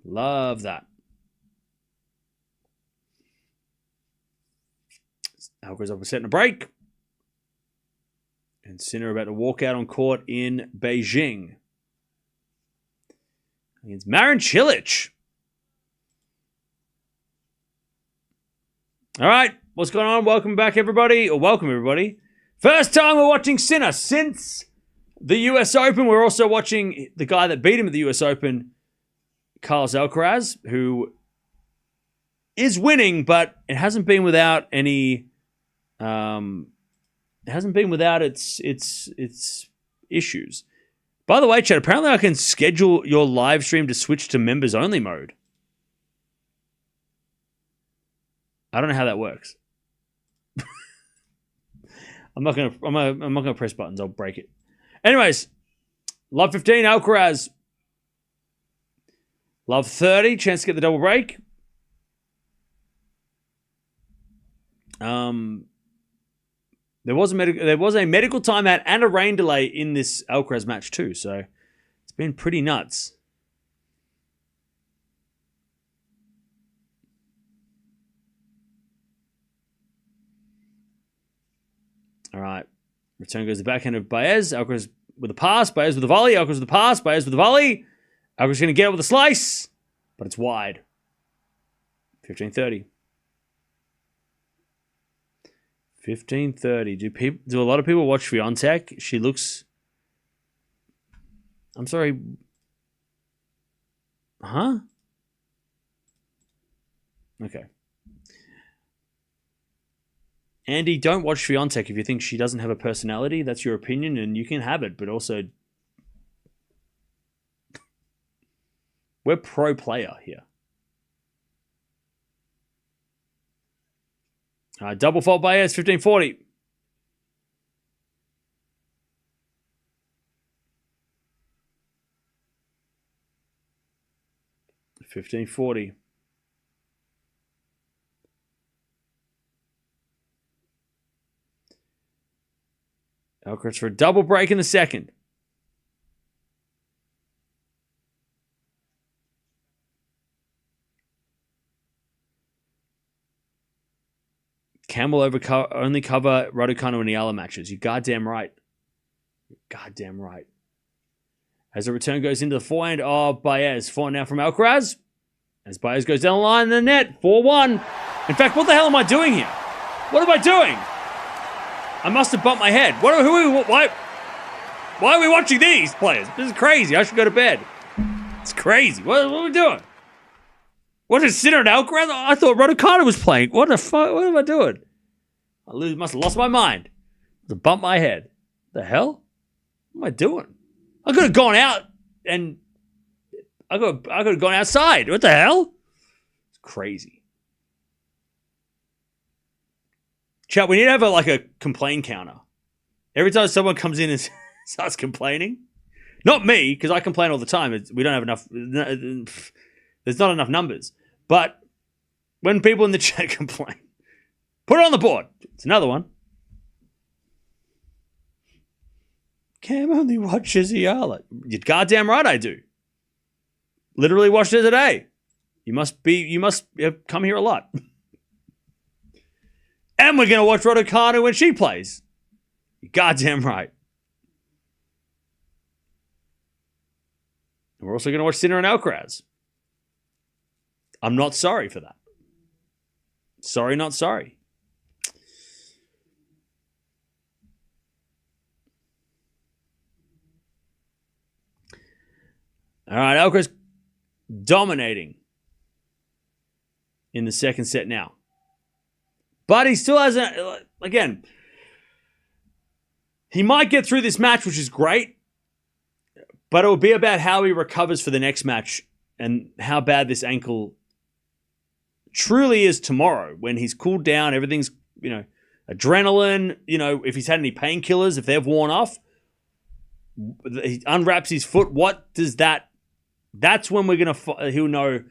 Love that. Alcaraz up a set and a break. And Sinner about to walk out on court in Beijing against Marin Cilic. All right, what's going on? Welcome back, everybody. Or welcome, everybody. First time we're watching Sinner since the US Open. We're also watching the guy that beat him at the US Open, Carlos Alcaraz, who is winning, but it hasn't been without any... it hasn't been without its issues. By the way, chat, apparently I can schedule your live stream to switch to members only mode. I don't know how that works. I'm not gonna press buttons. I'll break it. Anyways, love 15 Alcaraz. Love 30. Chance to get the double break. There was a medical timeout and a rain delay in this Alcaraz match too, so it's been pretty nuts. All right. Return goes the backhand of Baez. Alcaraz with a pass. Baez with a volley. Alcaraz with a pass. Baez with a volley. Alcaraz going to get it with a slice, but it's wide. 15-30. 15-30. Do a lot of people watch Swiatek? She looks... I'm sorry. Huh? Okay. Andy, don't watch Swiatek if you think she doesn't have a personality. That's your opinion, and you can have it, but also... We're pro player here. Double fault by Baez, 15-40. $15.40. Alcaraz for a double break in the second. Cam will only cover Raducanu and Eala matches. You're goddamn right. Goddamn right. As the return goes into the forehand of Baez. Forehand now from Alcaraz. As Baez goes down the line in the net. 4-1. In fact, what the hell am I doing here? What am I doing? I must have bumped my head. Why are we watching these players? This is crazy. I should go to bed. It's crazy. What are we doing? What is Sinner and Alcaraz? I thought Raducanu was playing. What the fuck? What am I doing? I must have lost my mind. To bump my head. The hell? What am I doing? I could have gone out and I could have gone outside. What the hell? It's crazy. Chat, we need to have a complaint counter. Every time someone comes in and starts complaining. Not me, because I complain all the time. We don't have enough. There's not enough numbers. But when people in the chat complain, put it on the board. It's another one. Cam only watches Eala. You're goddamn right I do. Literally watched it today. You must come here a lot. And we're going to watch Raducanu when she plays. You're goddamn right. And we're also going to watch Sinner and Alcaraz. I'm not sorry for that. Sorry, not sorry. All right, Alcaraz dominating in the second set now. But he still hasn't, again, he might get through this match, which is great, but it will be about how he recovers for the next match and how bad this ankle truly is tomorrow when he's cooled down, everything's, adrenaline, if he's had any painkillers, if they've worn off, he unwraps his foot. What does that's when he'll know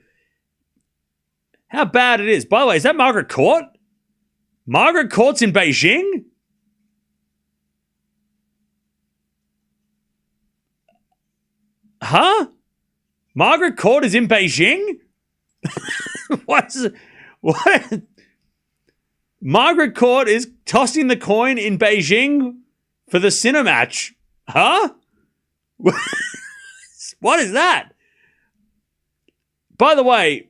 how bad it is. By the way, is that Margaret Court? Margaret Court's in Beijing? Huh? Margaret Court is in Beijing? What? Margaret Court is tossing the coin in Beijing for the Sinner match. Huh? What is that? By the way,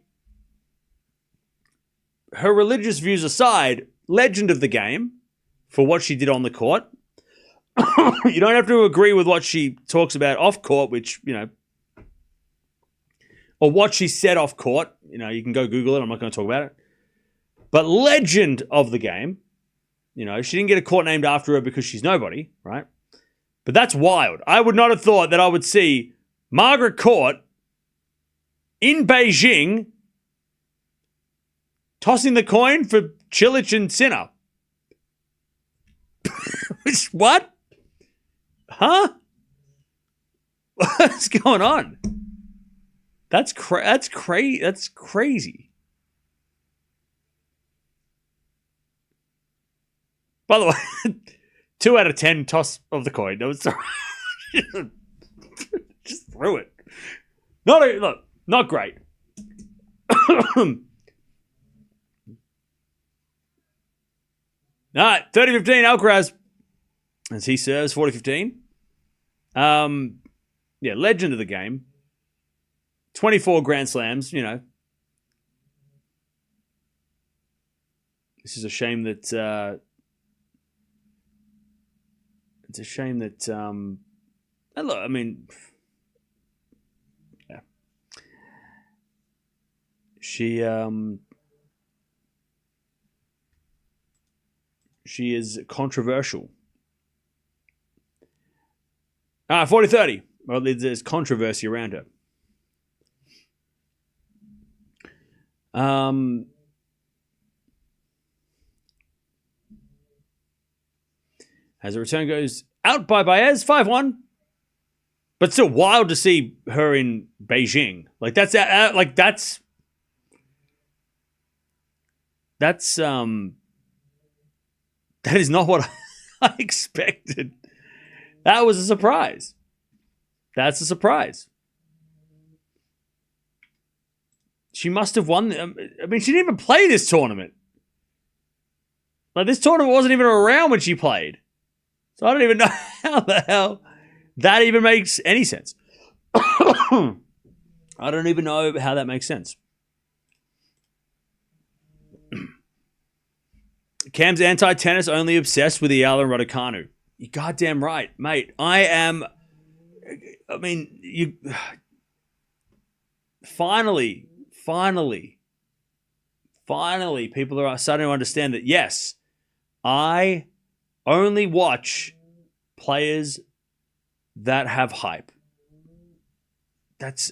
her religious views aside, legend of the game for what she did on the court. You don't have to agree with what she talks about off court, which, or what she said off court. You can go Google it. I'm not going to talk about it. But legend of the game. She didn't get a court named after her because she's nobody, right? But that's wild. I would not have thought that I would see Margaret Court in Beijing tossing the coin for Cilic and Sinner. What? Huh? What's going on? That's crazy. By the way, 2 out of 10 toss of the coin. No, sorry. Just threw it. Not great. All right, 30-15 Alcaraz as he serves 40-15. Legend of the game. 24 Grand Slams, This is a shame that it's a shame that look, I mean, yeah. She is controversial. 40-30. Well, there's controversy around her. As the return goes out by Baez, 5-1. But still wild to see her in Beijing. That is not what I expected. That was a surprise. That's a surprise. She must have won. I mean, she didn't even play this tournament. This tournament wasn't even around when she played. So I don't even know how the hell that even makes any sense. I don't even know how that makes sense. Cam's anti-tennis only obsessed with Eala and Raducanu. You're goddamn right, mate. Finally, people are starting to understand that, yes, I only watch players that have hype. That's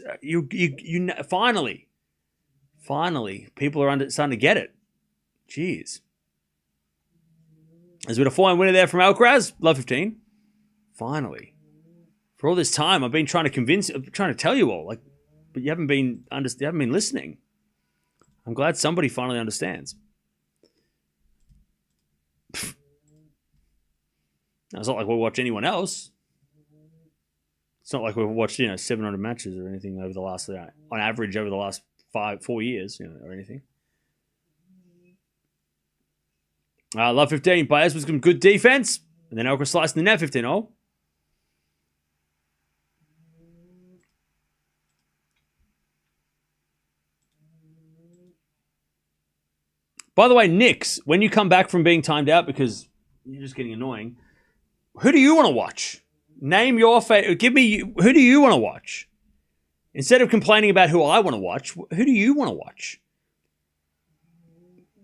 finally, people are starting to get it. Jeez. There's been a 4-1 winner there from Alcaraz. Love 15. Finally. For all this time, I've been trying to tell you all, but you haven't been listening. I'm glad somebody finally understands. Now, it's not like we'll watch anyone else. It's not like we've watched 700 matches or anything over the last, on average, over the last 4 years, or anything. Love 15. Baez with some good defense. And then Alcaraz sliced in the net 15-0. By the way, Knicks, when you come back from being timed out because you're just getting annoying, who do you want to watch? Name your favorite. Who do you want to watch? Instead of complaining about who I want to watch, who do you want to watch?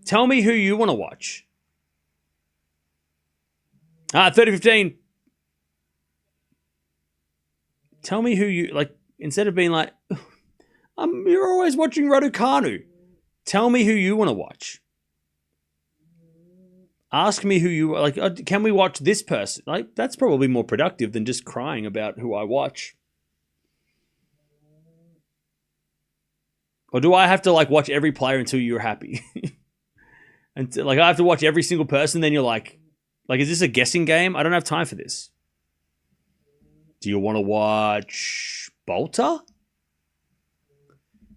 Tell me who you want to watch. 30-15. Tell me who you, instead of being you're always watching Raducanu. Tell me who you want to watch. Ask me who you, can we watch this person? That's probably more productive than just crying about who I watch. Or do I have to, watch every player until you're happy? And, I have to watch every single person, then you're is this a guessing game? I don't have time for this. Do you want to watch Bolter?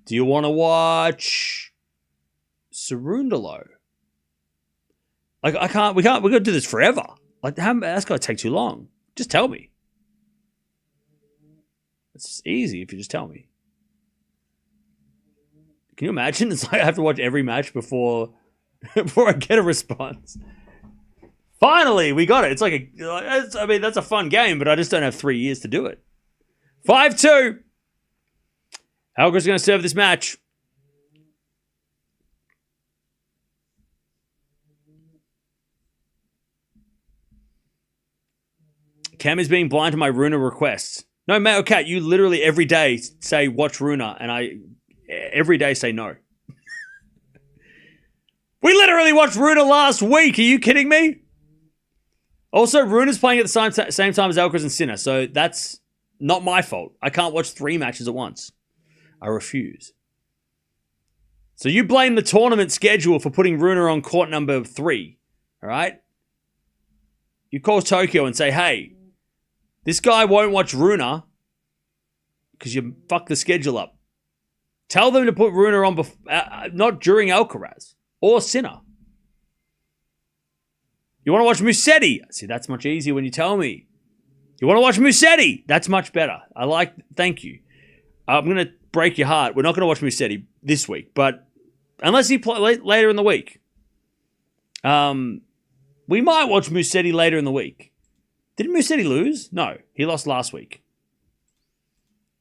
Do you want to watch Cerundolo? Like, we got to do this forever. Like, that's got to take too long. Just tell me. It's easy if you just tell me. Can you imagine? It's like I have to watch every match before I get a response. Finally, we got it. It's like that's a fun game, but I just don't have 3 years to do it. 5-2. Alcaraz going to serve this match. Cam is being blind to my Runa requests. No, mate, okay, you literally every day say watch Runa, and I every day say no. We literally watched Runa last week. Are you kidding me? Also, Runa's playing at the same time as Alcaraz and Sinner, so that's not my fault. I can't watch 3 matches at once. I refuse. So you blame the tournament schedule for putting Runa on court number 3, all right? You call Tokyo and say, hey, this guy won't watch Runa because you fucked the schedule up. Tell them to put Runa on not during Alcaraz or Sinner. You want to watch Musetti? See, that's much easier when you tell me. You want to watch Musetti? That's much better. Thank you. I'm going to break your heart. We're not going to watch Musetti this week, but unless he play later in the week. We might watch Musetti later in the week. Didn't Musetti lose? No, he lost last week.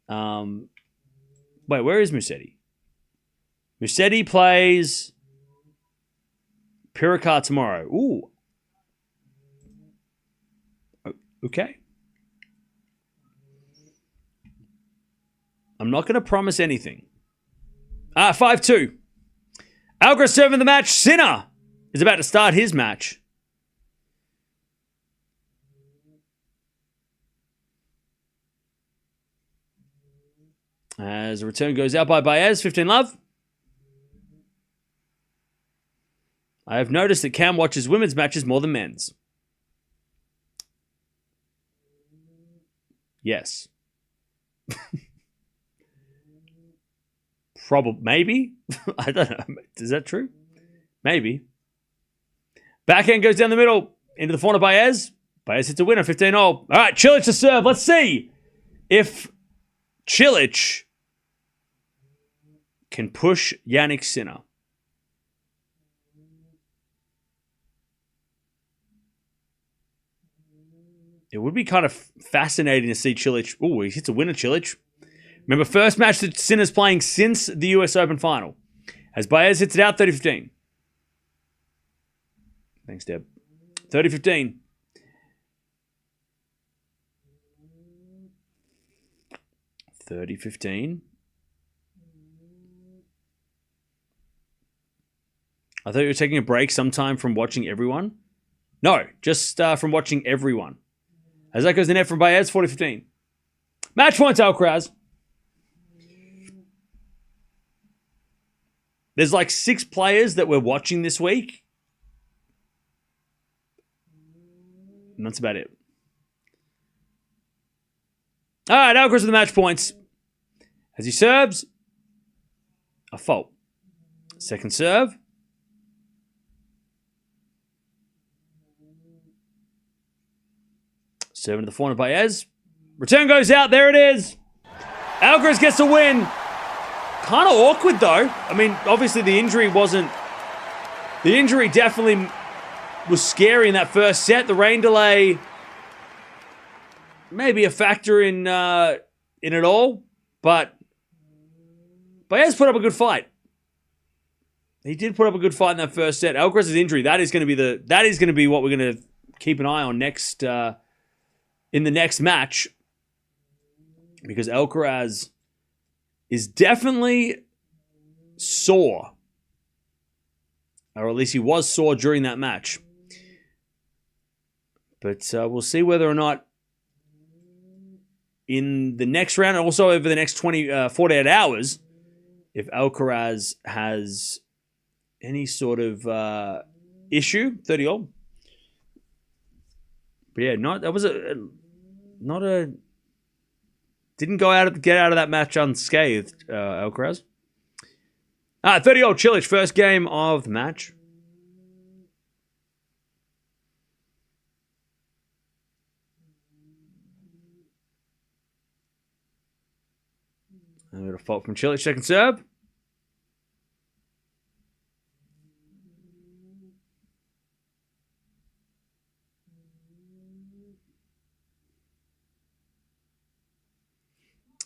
Wait, where is Musetti? Musetti plays Piracar tomorrow. Ooh. Okay. I'm not going to promise anything. 5-2. Alcaraz serving the match. Sinner is about to start his match. As a return goes out by Baez, 15 love. I have noticed that Cam watches women's matches more than men's. Yes. Probably, maybe. I don't know. Is that true? Maybe. Backhand goes down the middle into the corner. Baez. Baez hits a winner, 15-all. All right, Cilic to serve. Let's see if Cilic can push Jannik Sinner. It would be kind of fascinating to see Cilic. Oh, he hits a winner, Cilic. Remember, first match that Sinner's playing since the US Open final. As Baez hits it out, 30-15. Thanks, Deb. 30-15. 30-15. I thought you were taking a break sometime from watching everyone. No, just from watching everyone. As that goes the net from Baez, 40-15. Match points, Alcaraz. There's like 6 players that we're watching this week. And that's about it. All right, Alcaraz with the match points. As he serves, a fault. Second serve. Serving to the forehand by Baez. Return goes out. There it is. Alcaraz gets a win. Kind of awkward, though. I mean, obviously the injury wasn't... The injury definitely was scary in that first set. The rain delay may be a factor in it all, but Baez put up a good fight. He did put up a good fight in that first set. Alcaraz's injury, that is going to be what we're going to keep an eye on next in the next match, because Alcaraz is definitely sore, or at least he was sore during that match. But we'll see whether or not in the next round, and also over the next 48 hours, if Alcaraz has any sort of issue. 30-all. But yeah, didn't get out of that match unscathed, Alcaraz. 30-year-old Cilic, first game of the match. And a little fault from Cilic, second serve.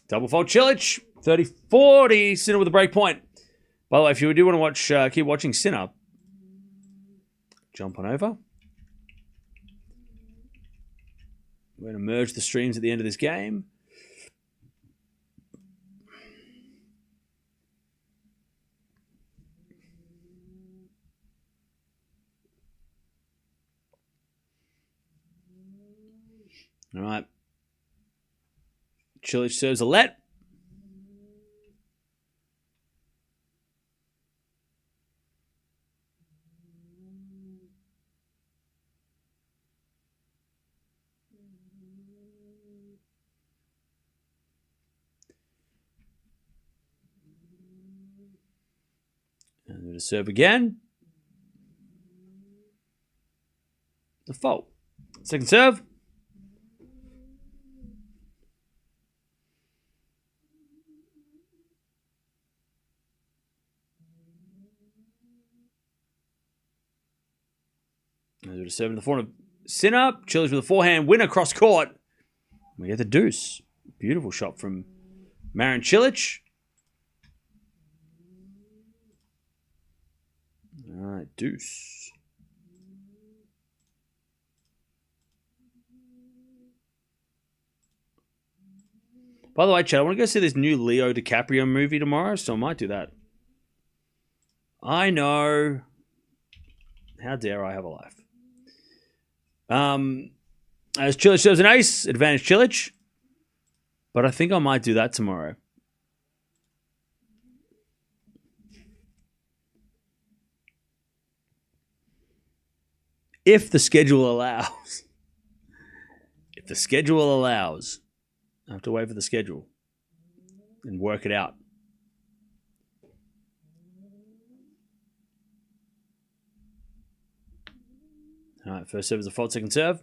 Double fault Cilic, 30-40, Sinner with a break point. By the way, if you do want to watch, keep watching Sinner, jump on over. We're going to merge the streams at the end of this game. All right. Cilic serves a let. And going to serve again. The fault. Second serve. There's a serve in the form of Sinner. Cilic with a forehand winner cross court. We get the deuce. Beautiful shot from Marin Cilic. All right, deuce. By the way, Chad, I want to go see this new Leo DiCaprio movie tomorrow, so I might do that. I know. How dare I have a life? As Cilic serves an ace, advantage Cilic. But I think I might do that tomorrow. If the schedule allows. If the schedule allows. I have to wait for the schedule. And work it out. All right, first serve is a fault, second serve.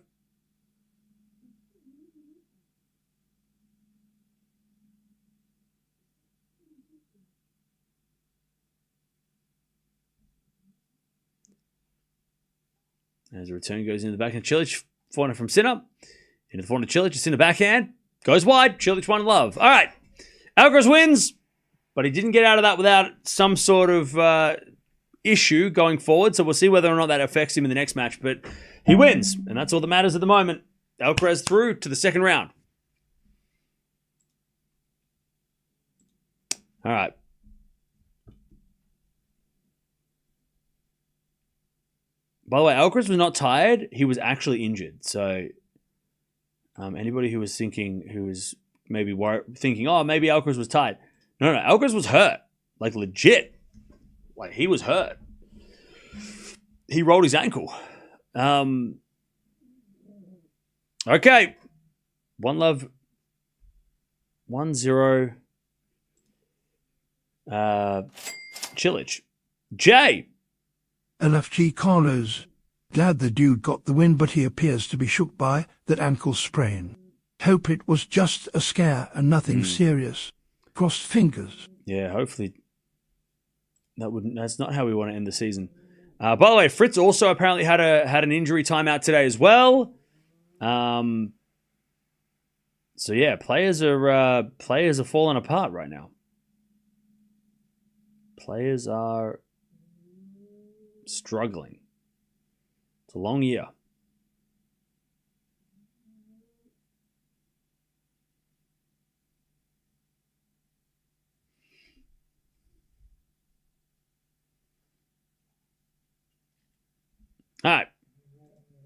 As the return goes into the backhand, Cilic, forehand from Sinner. Into the forehand of Cilic, it's in the backhand. Goes wide, Cilic won love. All right, Alcaraz wins, but he didn't get out of that without some sort of issue going forward, so we'll see whether or not that affects him in the next match, but he wins, and that's all that matters at the moment. Alcaraz through to the second round. All right. By the way, Alcaraz was not tired. He was actually injured, so anybody who was maybe thinking, oh, maybe Alcaraz was tired. No, Alcaraz was hurt. Like, legit. Like, he was hurt. He rolled his ankle. Okay. 1-love. 1-0. Cilic. Jay. LFG Carlos. Glad the dude got the win, but he appears to be shook by that ankle sprain. Hope it was just a scare and nothing serious. Crossed fingers. Yeah, hopefully. That's not how we want to end the season. By the way, Fritz also apparently had an injury timeout today as well. So yeah, players are falling apart right now. Players are struggling. It's a long year. All right.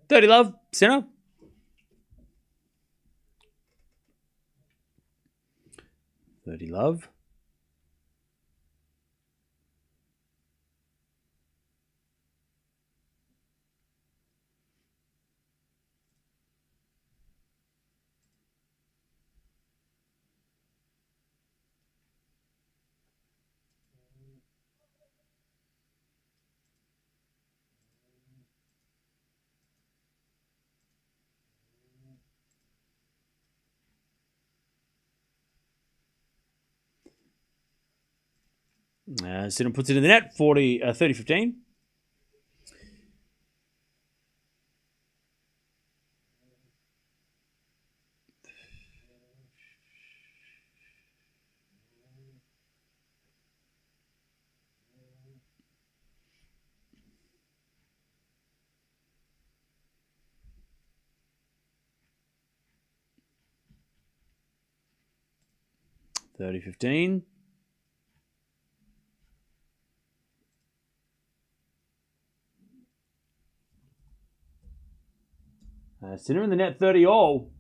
30 love, Sinner. Love. Sinner puts it in the net, 30-15. $30-15. Sinner in the net, 30-all.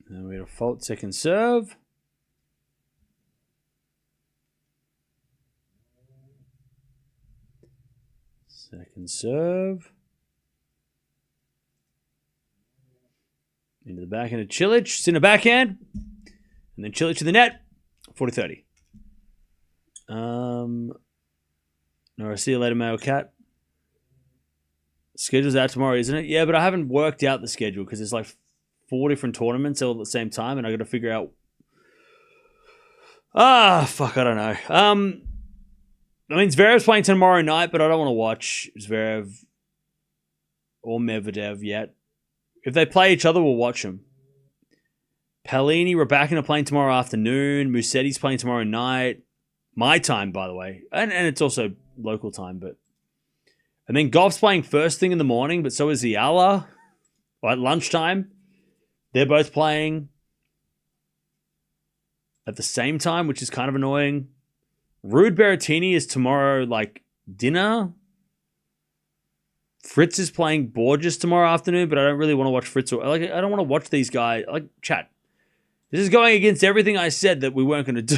Then we had a fault second serve. Second serve. Into the backhand of Cilic. Sinner backhand. And then Cilic to the net. 40-30. No, I see you later, male cat. Schedule's out tomorrow, isn't it? Yeah, but I haven't worked out the schedule because there's like 4 different tournaments all at the same time, and I got to figure out. I don't know. I mean, Zverev's playing tomorrow night, but I don't want to watch Zverev or Medvedev yet. If they play each other, we'll watch them. Pellini, Raducanu are playing tomorrow afternoon. Musetti's playing tomorrow night. My time, by the way. And it's also local time, but... And then Gauff's playing first thing in the morning, but so is Eala. At lunchtime. They're both playing at the same time, which is kind of annoying. Rude Berrettini is tomorrow, like, dinner. Fritz is playing Borges tomorrow afternoon, but I don't really want to watch Fritz. I don't want to watch these guys. Chat. This is going against everything I said that we weren't going to do.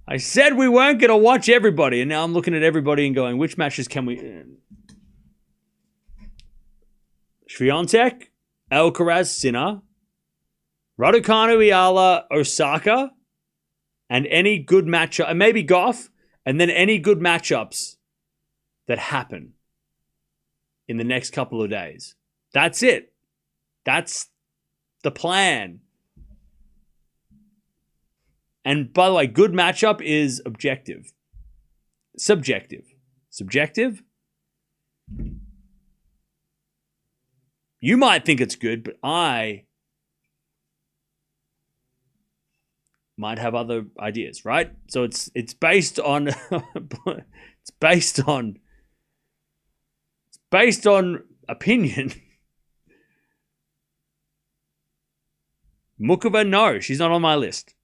I said we weren't going to watch everybody, and now I'm looking at everybody and going, which matches can we... Swiatek, Alcaraz, Sinner, Raducanu, Eala, Osaka, and any good matchup, and maybe Gauff, and then any good matchups that happen in the next couple of days. That's it. That's the plan. And by the way, good matchup is objective. Subjective. Subjective? You might think it's good, but I might have other ideas, right? So it's based on it's based on opinion. Mukova, no, she's not on my list.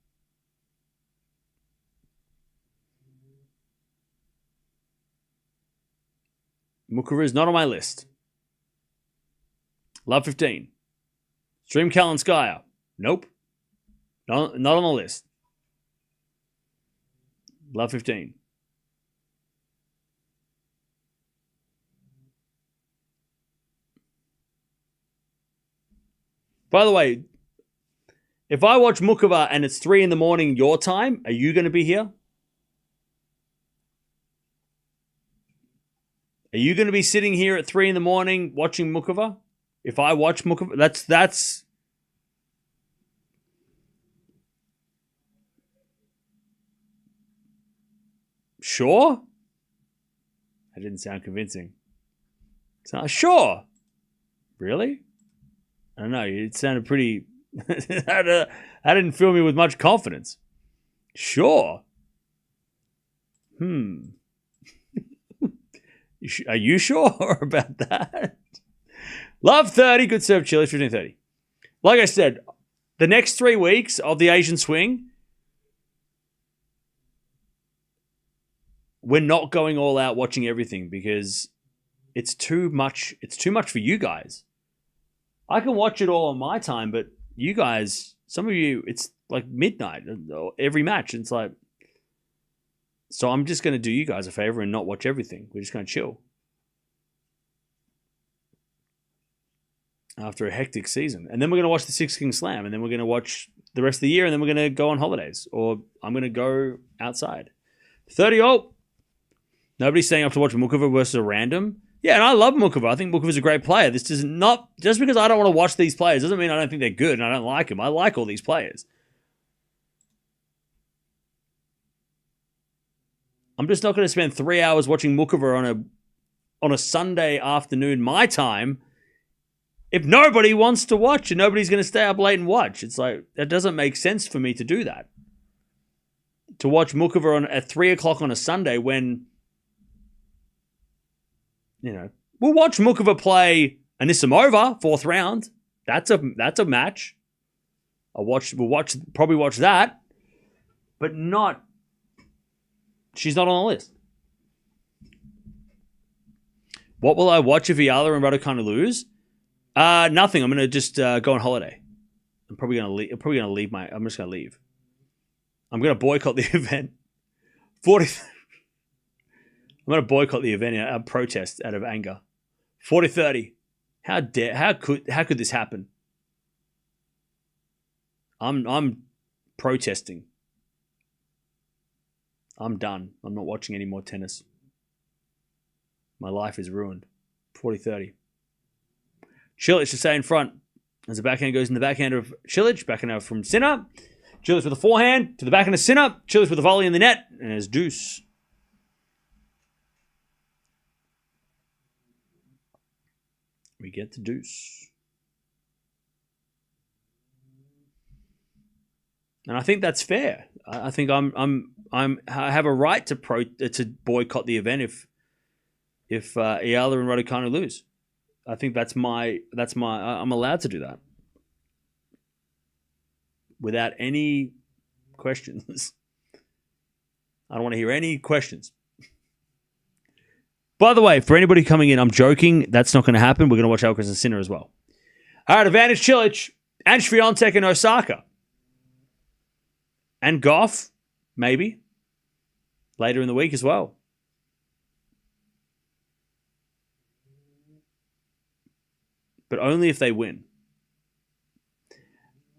Mukova is not on my list. Love 15. Stream Kalinskaya. Nope. Not on the list. Love 15. By the way, if I watch Mukova and it's 3 a.m. your time, are you going to be here? Are you going to be sitting here at 3 a.m. watching Mukova? If I watch Mukova, that's sure. That didn't sound convincing. Sure. Really? I don't know. It sounded pretty. That didn't fill me with much confidence. Sure. Are you sure about that? Love 30. Good serve, Chile. 15-30. Like I said, the next 3 weeks of the Asian swing, we're not going all out watching everything because it's too much. It's too much for you guys. I can watch it all on my time, but you guys, some of you, it's like midnight every match. It's like, So I'm just going to do you guys a favor and not watch everything. We're just going to chill. After a hectic season. And then we're going to watch the Six King Slam. And then we're going to watch the rest of the year. And then we're going to go on holidays. Or I'm going to go outside. 30-0. Nobody's staying up to watch Mukova versus a random. Yeah, and I love Mukova. I think Mukova's a great player. This does not... Just because I don't want to watch these players doesn't mean I don't think they're good and I don't like them. I like all these players. I'm just not going to spend 3 hours watching Mukova on a Sunday afternoon, my time, if nobody wants to watch and nobody's going to stay up late and watch. It's like, that doesn't make sense for me to do that. To watch Mukova at 3 o'clock on a Sunday when, you know, we'll watch Mukova play Anisimova, 4th round. That's a match. We'll probably watch that, but not, she's not on the list. What will I watch if Eala and Raducanu lose? Nothing. I'm gonna just go on holiday. I'm probably gonna leave. I'm just gonna leave. I'm gonna boycott the event. I'm gonna boycott the event out of protest, out of anger. 40-30. How could this happen? I'm protesting. I'm done. I'm not watching any more tennis. My life is ruined. 40-30. Cilic to stay in front. As the backhand goes in the backhand of Cilic. Backhand out from Sinner. Cilic with a forehand to the backhand of Sinner. Cilic with a volley in the net. And there's deuce. We get the deuce. And I think that's fair. I think I have a right to boycott the event if Eala and Raducanu lose. I think I'm allowed to do that without any questions. I don't want to hear any questions. By the way, for anybody coming in, I'm joking. That's not going to happen. We're going to watch Alcaraz and Sinner as well. All right, advantage Cilic and Swiatek and Osaka. And Gauff, maybe. Later in the week as well. But only if they win.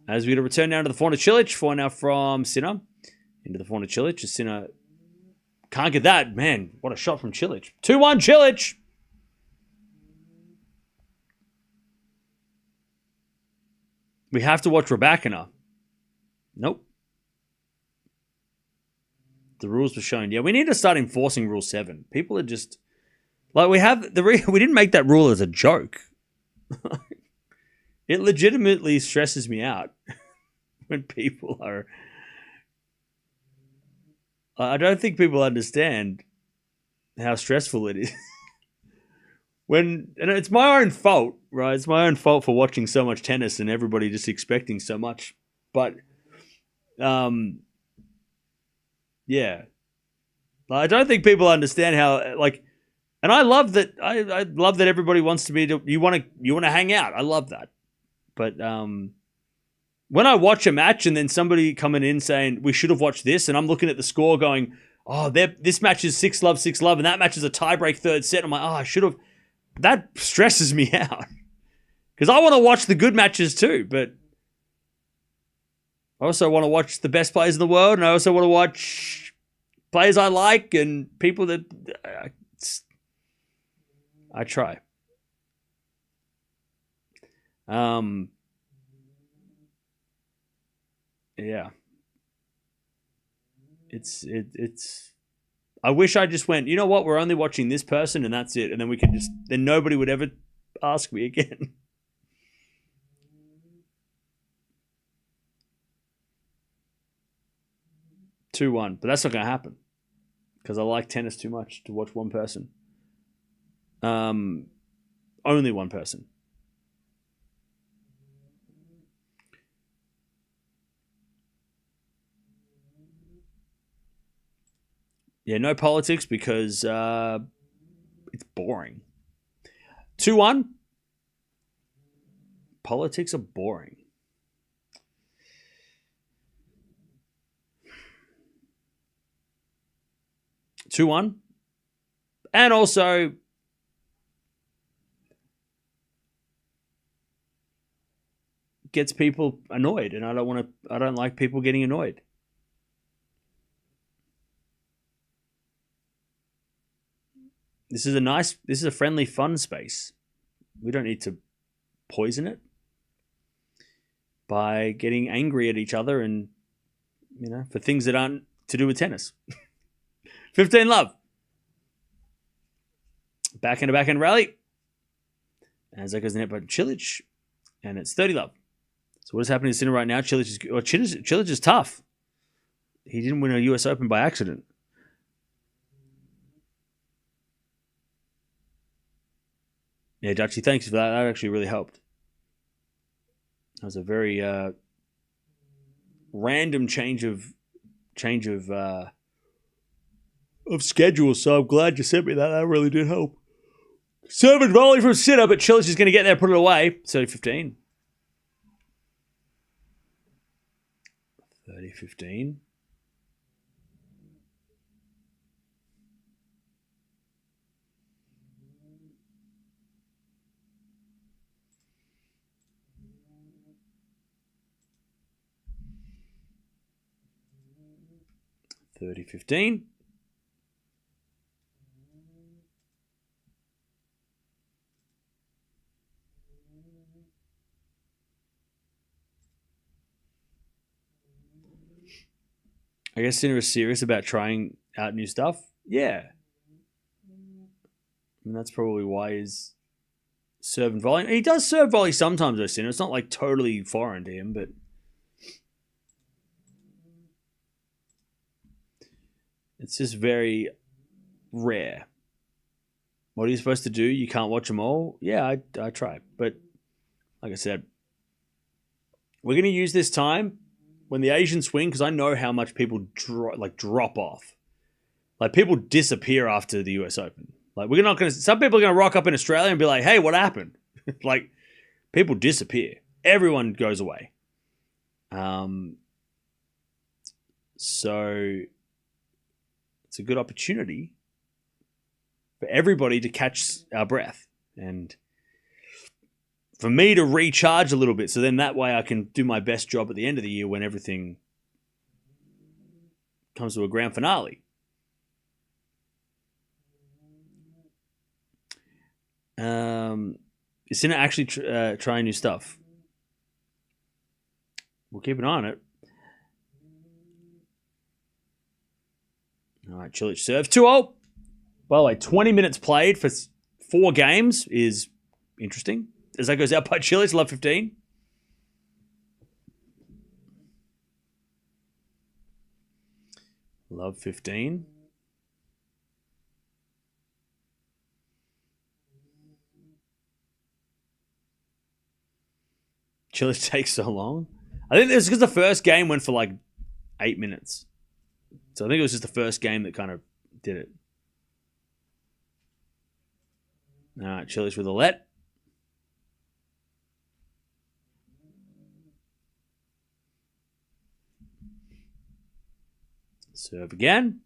As we return now to the forehand of Cilic. Forehand now from Sinner. Into the forehand of Cilic. Sinner can't get that. Man, what a shot from Cilic. 2-1 Cilic. We have to watch Raducanu. Nope. The rules were shown. Yeah, we need to start enforcing Rule 7. People are just... Like, we didn't make that rule as a joke. It legitimately stresses me out when people are... I don't think people understand how stressful it is. And it's my own fault, right? It's my own fault for watching so much tennis and everybody just expecting so much. But, yeah. I don't think people understand how, like... And I love that. I love that everybody wants to be. You want to hang out. I love that. But when I watch a match and then somebody coming in saying we should have watched this, and I'm looking at the score going, oh, this match is 6-love, and that match is a tiebreak third set. I'm like, oh, I should have. That stresses me out because I want to watch the good matches too, but I also want to watch the best players in the world, and I also want to watch players I like and people that. I try. Yeah. It's I wish I just went, you know what, we're only watching this person and that's it. And then then nobody would ever ask me again. But that's not going to happen because I like tennis too much to watch one person. Only one person. Yeah, no politics because it's boring. 2-1. Politics are boring. 2-1. And also gets people annoyed, and I don't like people getting annoyed. This is a friendly, fun space. We don't need to poison it by getting angry at each other and, for things that aren't to do with tennis. 15 love. Backhand rally. As that goes in net by Cilic. And it's 30 love. So what is happening to Sinner right now? Cilic is tough. He didn't win a US Open by accident. Yeah, Dutchie, thanks for that. That actually really helped. That was a very random change of schedule, so I'm glad you sent me that. That really did help. Serve and volley from Sinner, but Cilic is going to get there, put it away. 30-15. 30-15. $30-15. I guess Sinner is serious about trying out new stuff. Yeah. And that's probably why he's serve and volley. He does serve volley sometimes, though, Sinner. It's not like totally foreign to him, but it's just very rare. What are you supposed to do? You can't watch them all? Yeah, I try. But like I said, we're going to use this time when the Asians swing, because I know how much people drop off. Like, people disappear after the US Open. Like, we're not going to... Some people are going to rock up in Australia and be like, hey, what happened? Like, people disappear. Everyone goes away. So it's a good opportunity for everybody to catch our breath and for me to recharge a little bit, so then that way I can do my best job at the end of the year when everything comes to a grand finale. Is Sinner actually trying new stuff? We'll keep an eye on it. All right, Cilic serves 2-0. By the way, 20 minutes played for 4 games is interesting. As that goes out by Cilic, love 15. Love 15. Cilic takes so long. I think it's because the first game went for like 8 minutes. So I think it was just the first game that kind of did it. All right, Cilic with a let. Serve again.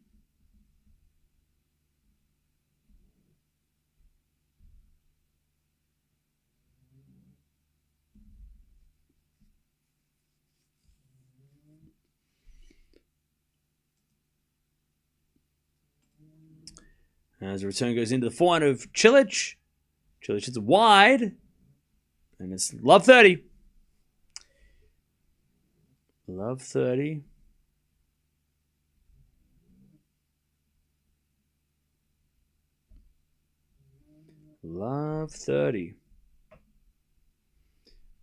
As the return goes into the forehand of Cilic. Cilic hits wide. And it's love 30. Love 30. Love 30.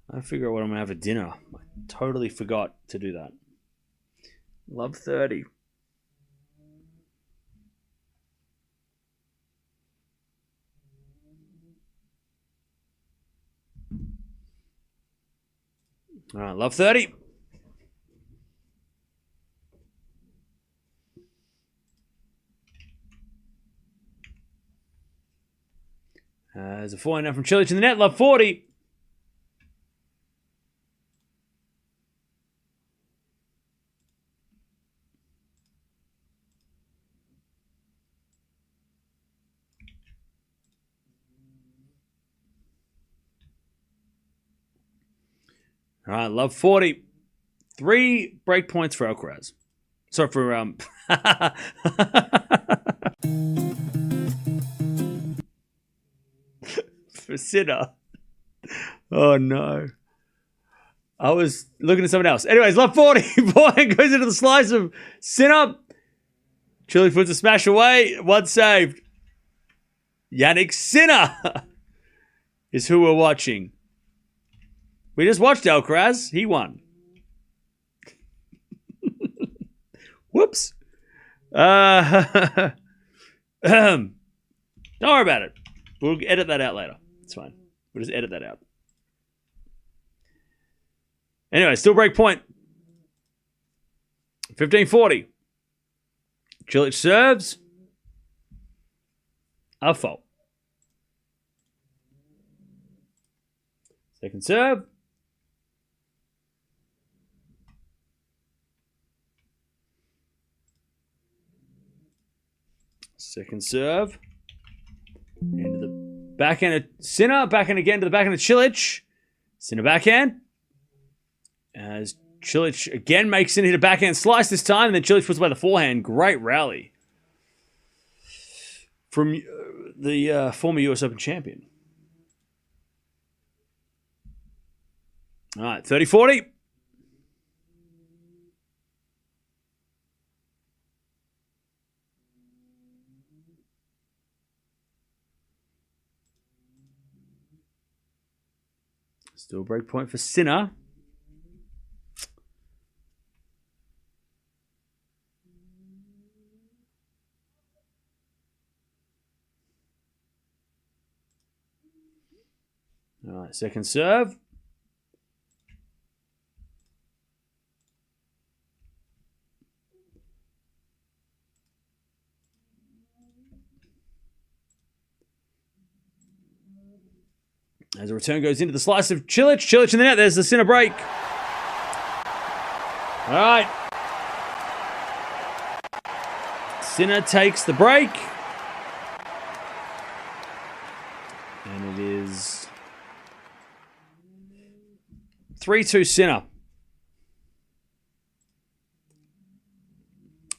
I figure out what I'm going to have for dinner. I totally forgot to do that. Love 30. All right, love 30. There's a forehand now from Cilic in the net, love 40. All right, love 40. 3 break points for Alcaraz. Sorry for for Sinner. Oh no. I was looking at someone else. Anyways, love 40. Point goes into the slice of Sinner. Cilic puts a smash away. One saved. Jannik Sinner is who we're watching. We just watched Alcaraz. He won. Whoops. Don't worry about it. We'll edit that out later. It's fine. We'll just edit that out. Anyway, still break point. 15-40. Cilic serves. A fault. Second serve. Second serve. Into the backhand of Sinner. Backhand again to the backhand of Cilic. Sinner backhand. As Cilic again makes Sinner hit a backhand slice this time. And then Cilic puts away the forehand. Great rally from the former US Open champion. All right, 30-40. Still break point for Sinner. All right, second serve. As a return goes into the slice of Cilic. Cilic in the net. There's the Sinner break. All right. Sinner takes the break. And it is 3-2 Sinner.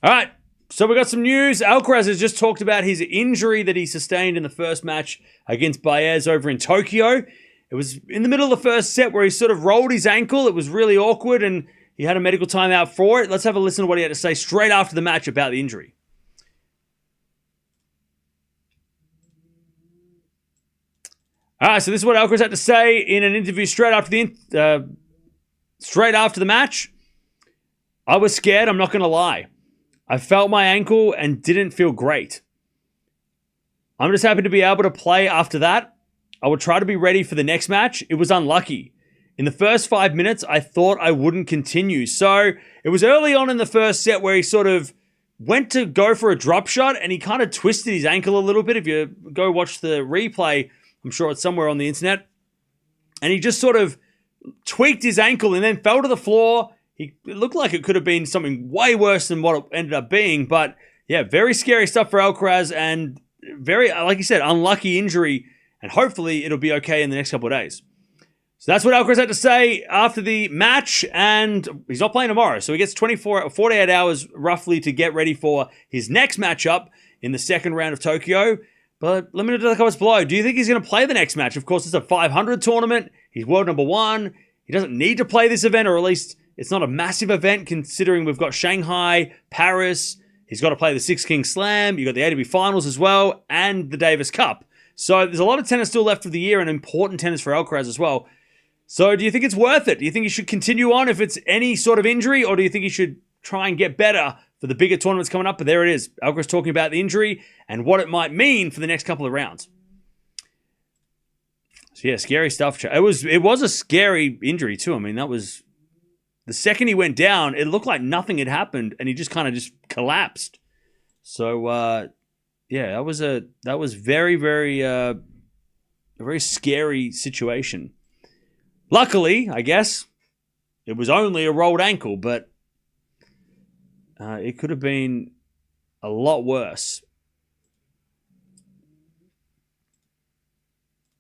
All right. So we got some news. Alcaraz has just talked about his injury that he sustained in the first match against Baez over in Tokyo. It was in the middle of the first set where he sort of rolled his ankle. It was really awkward and he had a medical timeout for it. Let's have a listen to what he had to say straight after the match about the injury. All right, so this is what Alcaraz had to say in an interview straight after the match. I was scared, I'm not going to lie. I felt my ankle and didn't feel great. I'm just happy to be able to play after that. I will try to be ready for the next match. It was unlucky. In the first 5 minutes, I thought I wouldn't continue. So it was early on in the first set where he sort of went to go for a drop shot and he kind of twisted his ankle a little bit. If you go watch the replay, I'm sure it's somewhere on the internet. And he just sort of tweaked his ankle and then fell to the floor. It looked like it could have been something way worse than what it ended up being. But yeah, very scary stuff for Alcaraz and very, like you said, unlucky injury. And hopefully it'll be okay in the next couple of days. So that's what Alcaraz had to say after the match. And he's not playing tomorrow. So he gets 48 hours roughly to get ready for his next matchup in the second round of Tokyo. But let me know in the comments below. Do you think he's going to play the next match? Of course, it's a 500 tournament. He's world number 1. He doesn't need to play this event, or at least it's not a massive event considering we've got Shanghai, Paris. He's got to play the Six Kings Slam. You've got the ATP Finals as well and the Davis Cup. So there's a lot of tennis still left of the year and important tennis for Alcaraz as well. So do you think it's worth it? Do you think he should continue on if it's any sort of injury, or do you think he should try and get better for the bigger tournaments coming up? But there it is. Alcaraz talking about the injury and what it might mean for the next couple of rounds. So yeah, scary stuff. It was a scary injury too. I mean, that was the second he went down, it looked like nothing had happened and he just kind of just collapsed. So yeah, that was very, very a very scary situation. Luckily, I guess, it was only a rolled ankle, but it could have been a lot worse.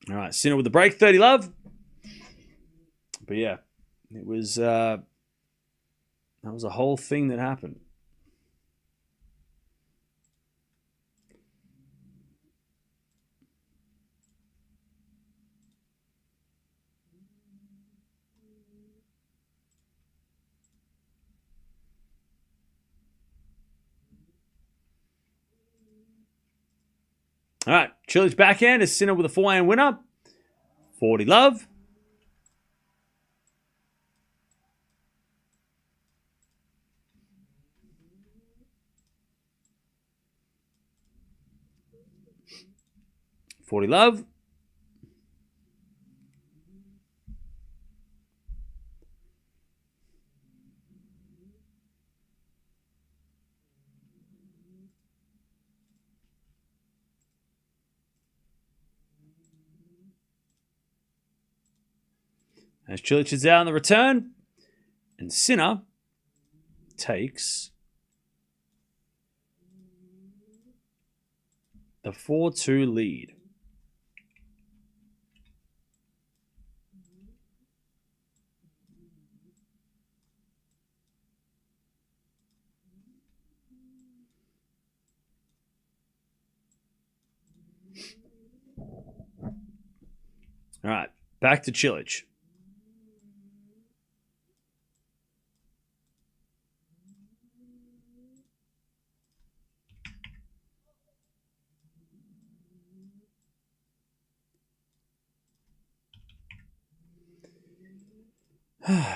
All right, Sinner with the break, 30 love. But yeah, It was that was a whole thing that happened. All right, Cilic's backhand is Sinner with a forehand winner. 40 love. Love. As Cilic is out on the return, and Sinner takes the 4-2 lead. All right, back to Cilic.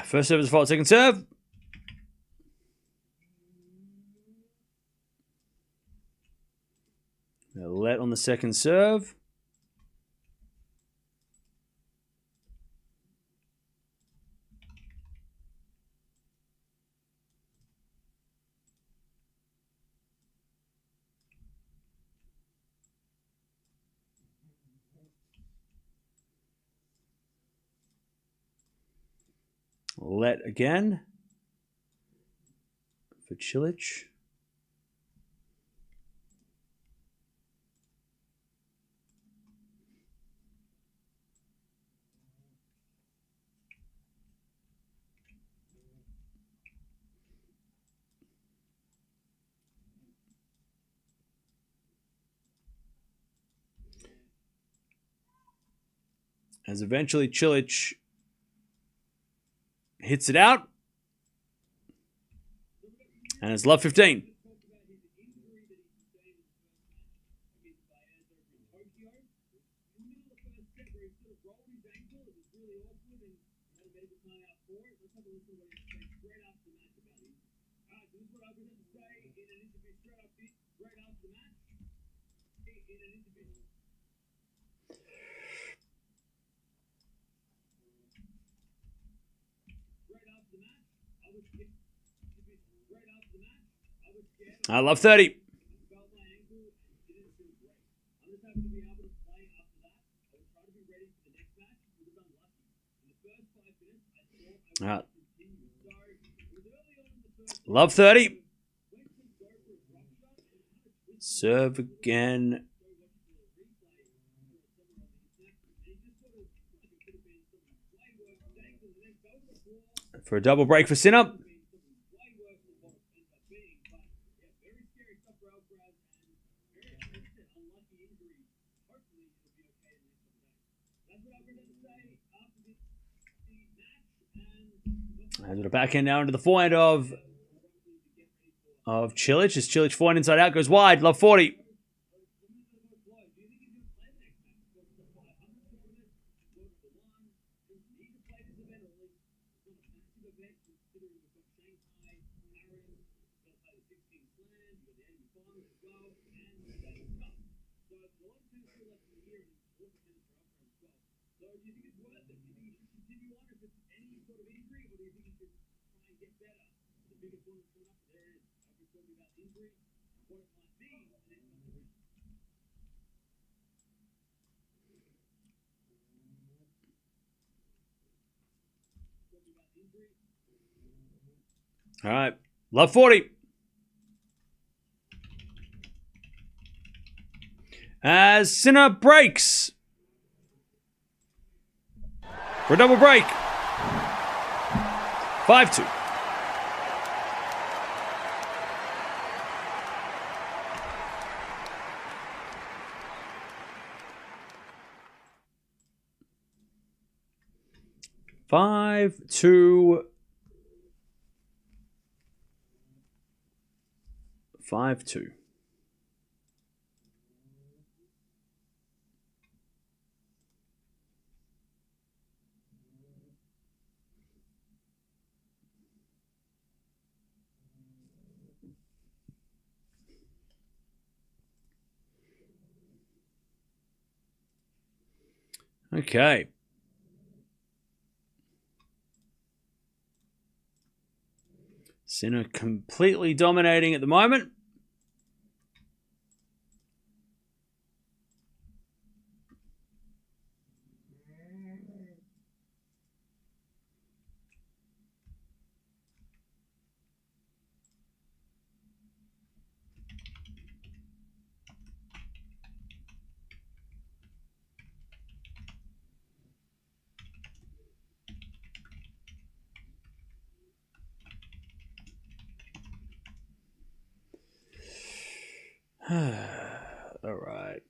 First serve is fault, second serve. Let on the second serve. Let again for Cilic. As eventually Cilic hits it out. And it's love 15. I love 30. All right. Love 30. Serve again. For a double break for Sinner. As with a backhand now into the forehand of Cilic. As Cilic forehand inside out goes wide. Love 40. All right. Love 40. As Sinner breaks for a double break. 5-2. Five, two, 5-2. Okay. Sinner completely dominating at the moment. All right.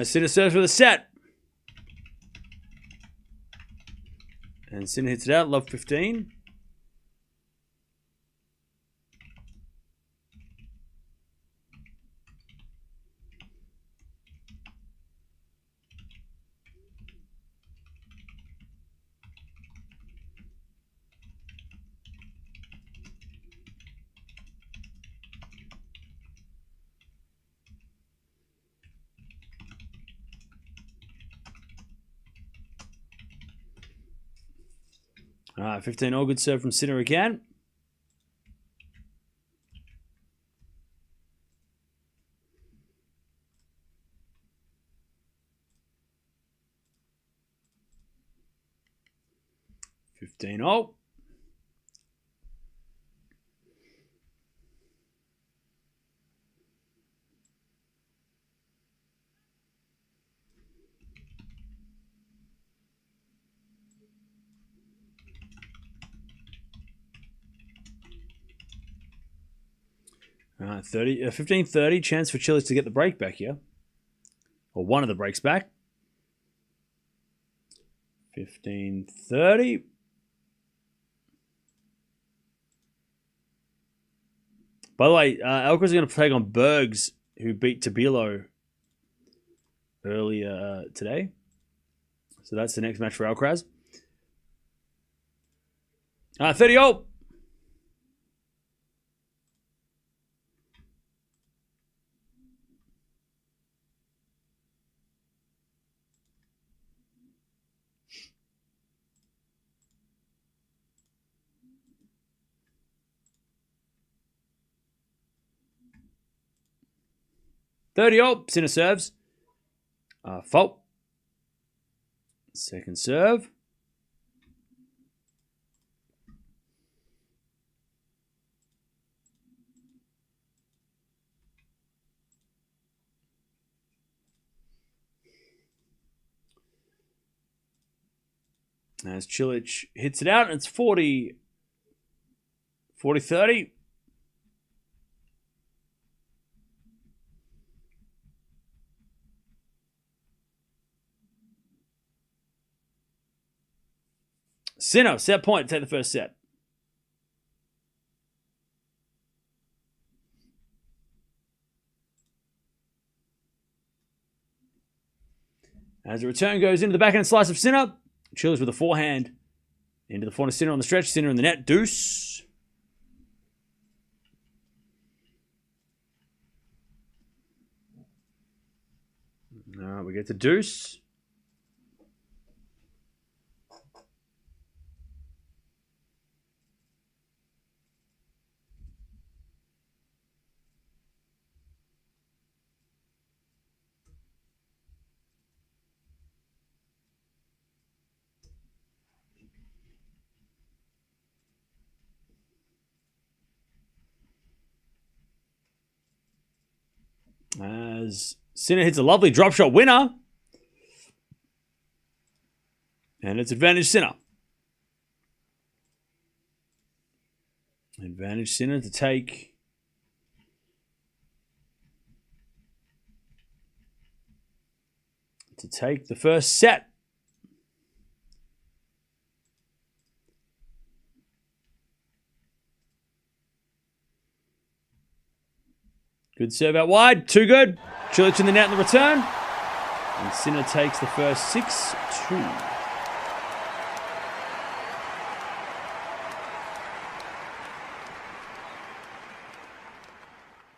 Sinner serves with a set. And Sinner hits it out. Love 15. All right, 15 all. Good serve from Sinner again. Fifteen all. All right, 15-30. Chance for Cilic to get the break back here. Or one of the breaks back. 15-30. By the way, Alcaraz is going to take on Bergs, who beat Tabilo earlier today. So that's the next match for Alcaraz. 30 all.30 all. Sinner serves. Fault. Second serve. As Cilic hits it out, and it's 40-30. Sinner, set point to take the first set. As the return goes into the backhand slice of Sinner, Cilic with a forehand into the forehand of Sinner on the stretch. Sinner in the net, deuce. All right, we get the deuce. As Sinner hits a lovely drop shot winner. And it's advantage Sinner. Advantage Sinner to take the first set. Good serve out wide. Too good. Cilic in the net in the return. And Sinner takes the first 6-2.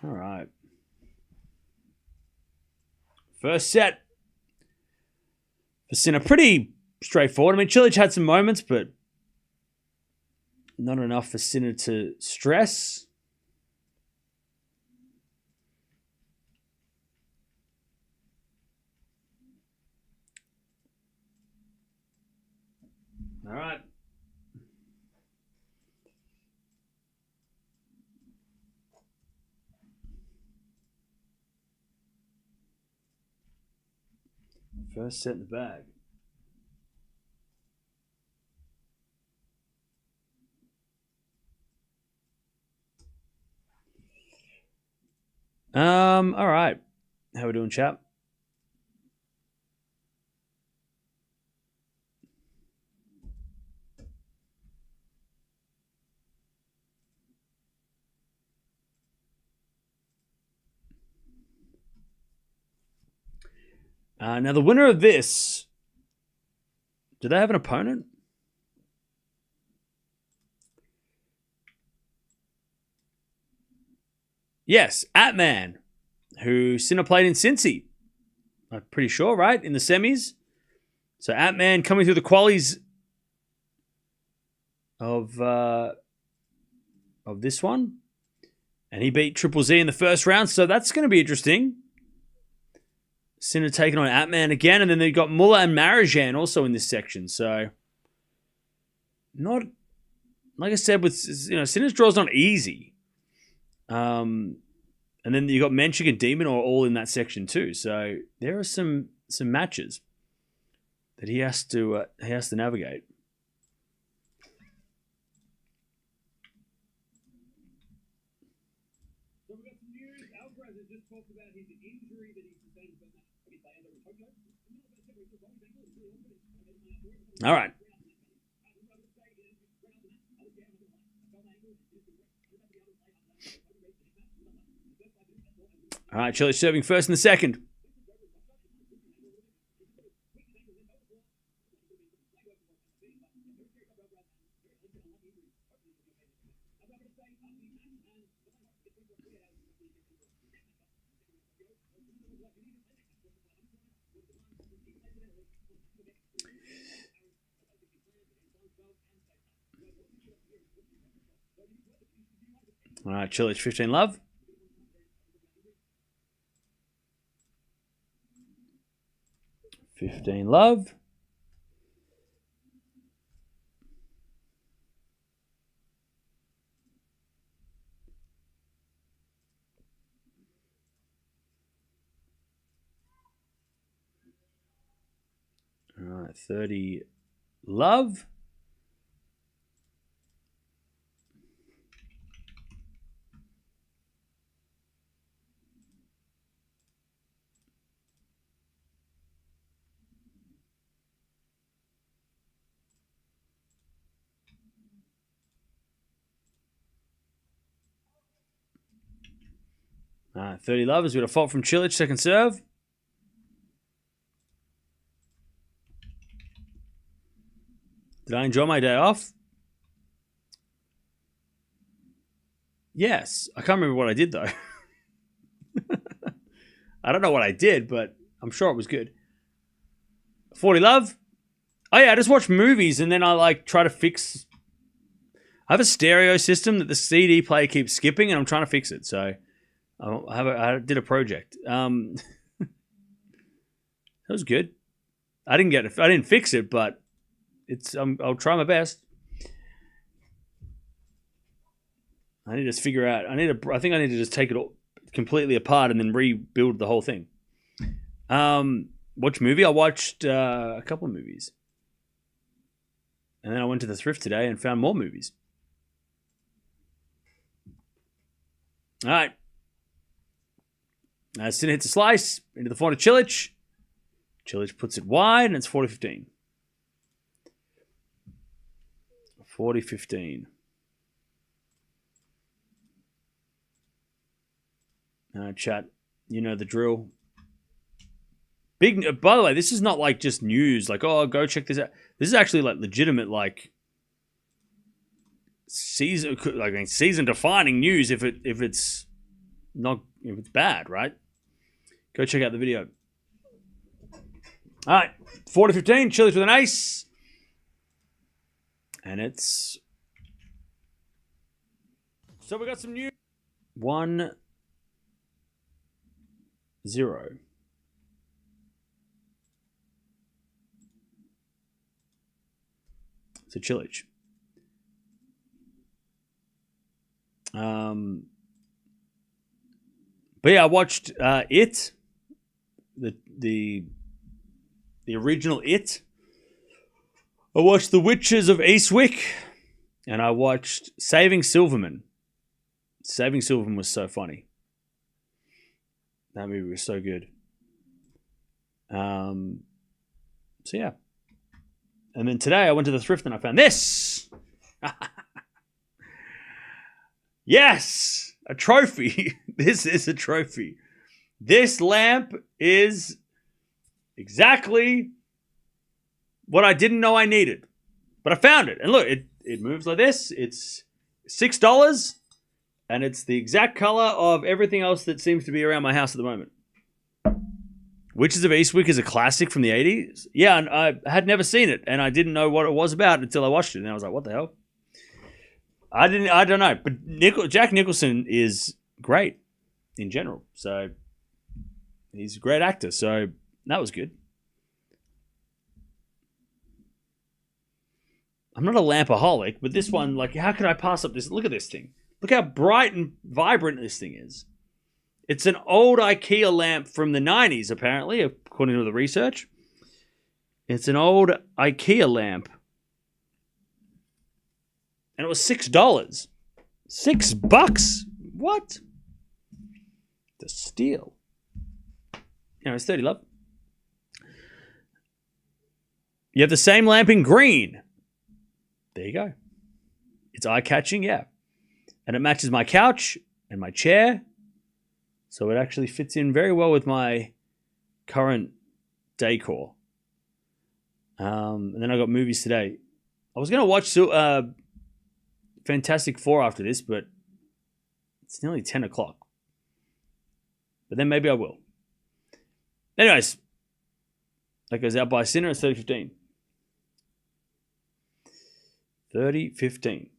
All right. First set for Sinner. Pretty straightforward. I mean, Cilic had some moments, but not enough for Sinner to stress. All right. First set in the bag. All right. How we doing, chap? Now, the winner of this, do they have an opponent? Yes, Atman, who Sinner played in Cincy. I'm pretty sure, right? In the semis. So Atman coming through the qualies of this one. And he beat Triple Z in the first round, so that's going to be interesting. Sinner taking on Atman again, and then they've got Muller and Marijan also in this section. So, not like I said, with Sinner's draw's not easy. And then you got Menchik and Demon are all in that section too. So there are some matches that he has to navigate. All right. All right, Cilic serving first in the second. All right, Cilic, 15 love. Love. All right, 30 love. All right, 30 love as we got a fault from Cilic, second serve. Did I enjoy my day off? Yes. I can't remember what I did, though. I don't know what I did, but I'm sure it was good. 40 Love. Oh yeah, I just watch movies and then I like try to fix. I have a stereo system that the CD player keeps skipping, and I'm trying to fix it. So I did a project. That was good. I didn't fix it, but it's. I'll try my best. I need to just figure out. I think I need to just take it all completely apart and then rebuild the whole thing. Watch movie. I watched a couple of movies, and then I went to the thrift today and found more movies. All right. Sinner hits a slice into the forehand of Cilic. Cilic puts it wide, and it's 40-15. 40-15. Chat, you know the drill. Big. By the way, this is not like just news. Like, oh, go check this out. This is actually like legitimate, like season defining news. If it's bad, right? Go check out the video. All right, 40-15. Cilic with an ace, and it's so we got some news. 1-0. So Cilic. But yeah, I watched It, the original It. I watched The Witches of Eastwick, and I watched Saving Silverman. Saving Silverman was so funny. That movie was so good. So yeah. And then today I went to the thrift and I found this. Yes, a trophy. This is a trophy. This lamp is exactly what I didn't know I needed. But I found it. And look, it moves like this. It's $6. And it's the exact color of everything else that seems to be around my house at the moment. Witches of Eastwick is a classic from the 80s. Yeah, and I had never seen it, and I didn't know what it was about until I watched it, and I was like, what the hell? I don't know, but Jack Nicholson is great in general, so he's a great actor, so that was good. I'm not a lampaholic, but this one, like, how could I pass up this? Look at this thing. Look how bright and vibrant this thing is. It's an old IKEA lamp from the 90s, apparently, according to the research. It's an old IKEA lamp. And it was $6. $6? What? The steal. You know, it's 30, love. You have the same lamp in green. There you go. It's eye-catching, yeah. And it matches my couch and my chair. So it actually fits in very well with my current decor. And then I got movies today. I was going to watch Fantastic Four after this, but it's nearly 10 o'clock. But then maybe I will. Anyways, that goes out by Sinner. It's 30-15. 30-15.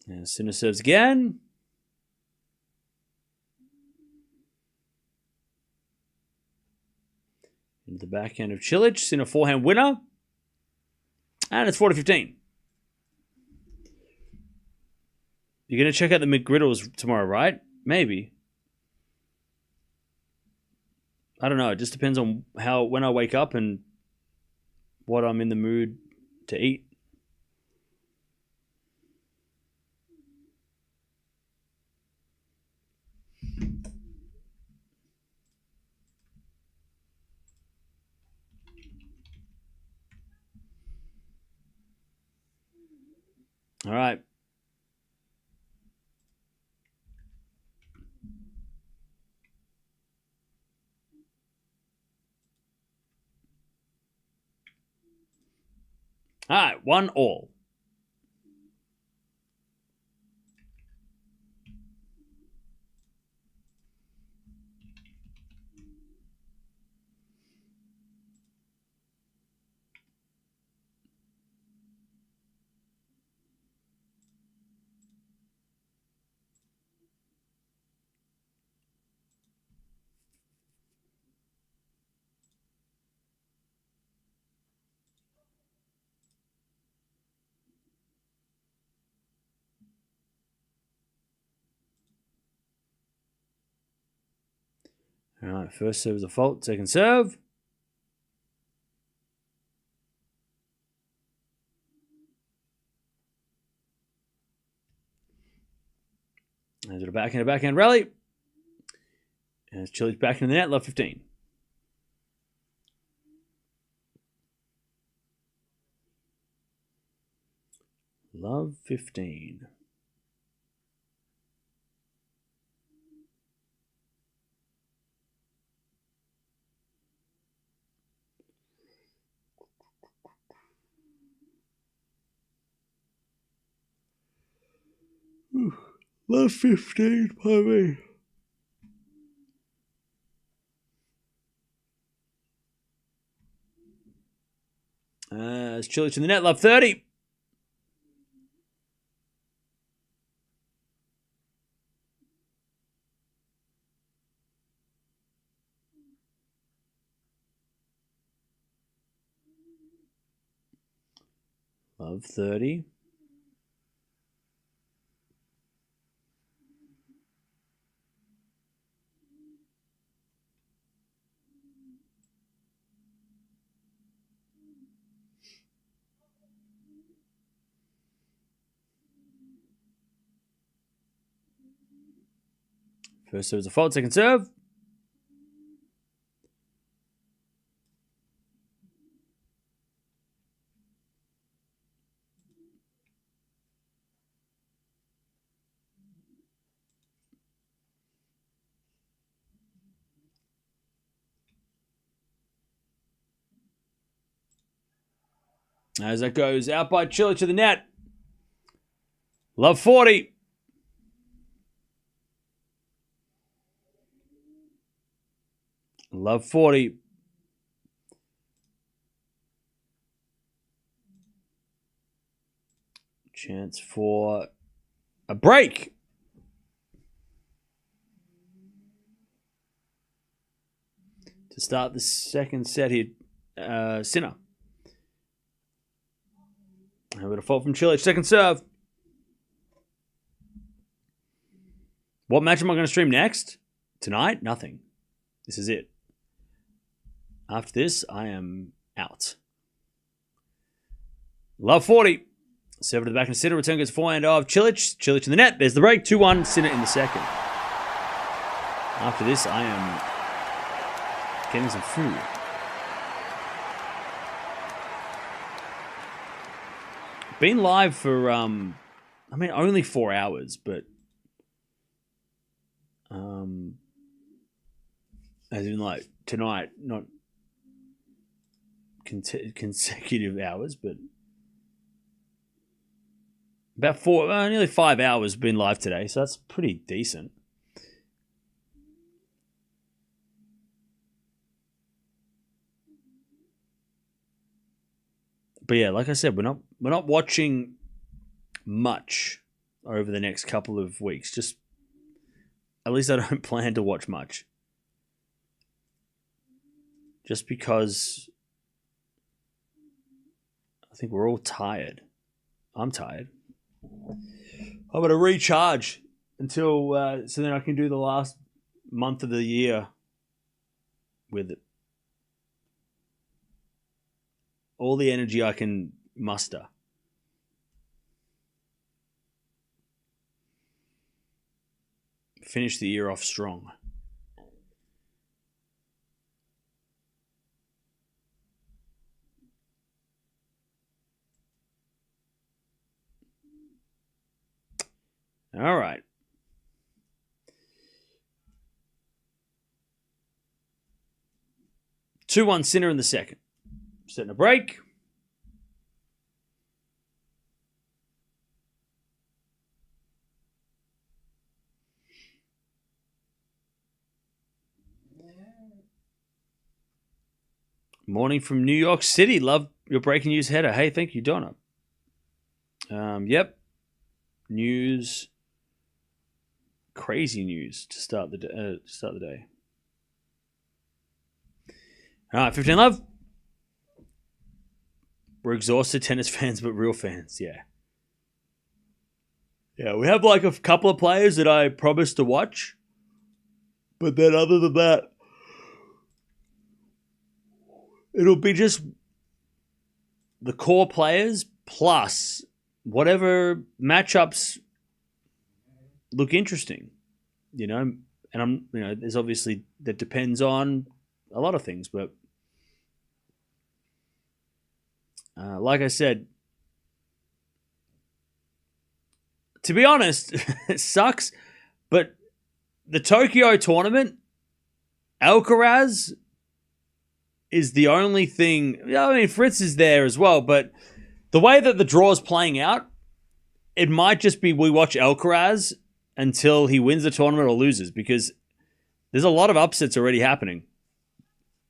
And Sinner serves again. Into the backhand of Cilic. Sinner forehand winner. And it's 40-15. You're going to check out the McGriddles tomorrow, right? Maybe. I don't know. It just depends on when I wake up and what I'm in the mood to eat. All right. All right, 1-1. All right, first serve is a fault. Second serve. There's a backhand rally. And Cilic's back in the net, love 15. Love 15. Love 15, pardon me. It's Cilic in the net, love 30. Love 30. First serve is a fault, second serve. As that goes out by Cilic to the net. Love 40. Love 40. Chance for a break. To start the second set here, Sinner. And with a fault from Cilic. Second serve. What match am I going to stream next? Tonight? Nothing. This is it. After this, I am out. Love 40. Serve to the back and Sinner. Return goes forehand of Cilic. Cilic in the net. There's the break. 2-1. Sinner in the second. After this, I am getting some food. Been live for, only 4 hours, but as in like tonight, not consecutive hours, but about nearly 5 hours been live today, so that's pretty decent. But yeah, like I said, we're not watching much over the next couple of weeks. Just at least I don't plan to watch much. Just because I think we're all tired. I'm tired. I'm going to recharge until so then I can do the last month of the year with it. All the energy I can muster. Finish the year off strong. All right. Two-one Sinner in the second. Setting a break. Morning from New York City. Love your breaking news header. Hey, thank you, Donna. Yep. News. Crazy news to start the day. All right, 15 love. We're exhausted tennis fans, but real fans. Yeah. Yeah, we have like a couple of players that I promised to watch. But then other than that, it'll be just the core players plus whatever matchups look interesting, and there's obviously, that depends on a lot of things, but like I said, to be honest, it sucks, but the Tokyo tournament, Alcaraz is the only thing. I mean, Fritz is there as well, but the way that the draw is playing out, it might just be we watch Alcaraz until he wins the tournament or loses, because there's a lot of upsets already happening.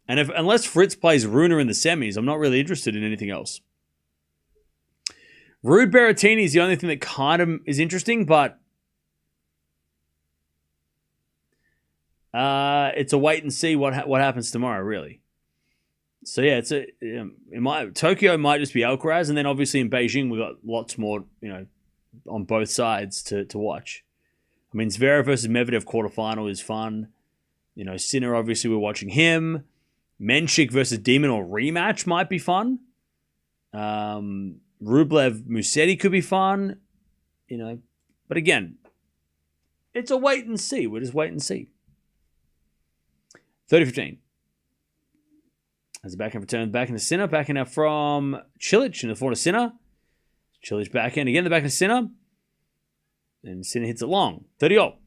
And unless Fritz plays Rune in the semis, I'm not really interested in anything else. Rude Berrettini is the only thing that kind of is interesting, but it's a wait and see what happens tomorrow, really. So yeah, Tokyo might just be Alcaraz, and then obviously in Beijing we've got lots more, on both sides to watch. I mean, Zverev versus Medvedev quarterfinal is fun. Sinner, obviously we're watching him. Menchik versus Demon or rematch might be fun. Rublev Musetti could be fun. But again, it's a wait and see. We'll just wait and see. 30-15. As a backhand return, back into Sinner. Backhand out from Cilic in the forward of Sinner. Cilic backhand again, the backhand of Sinner. And Sinner hits it long. 30-all.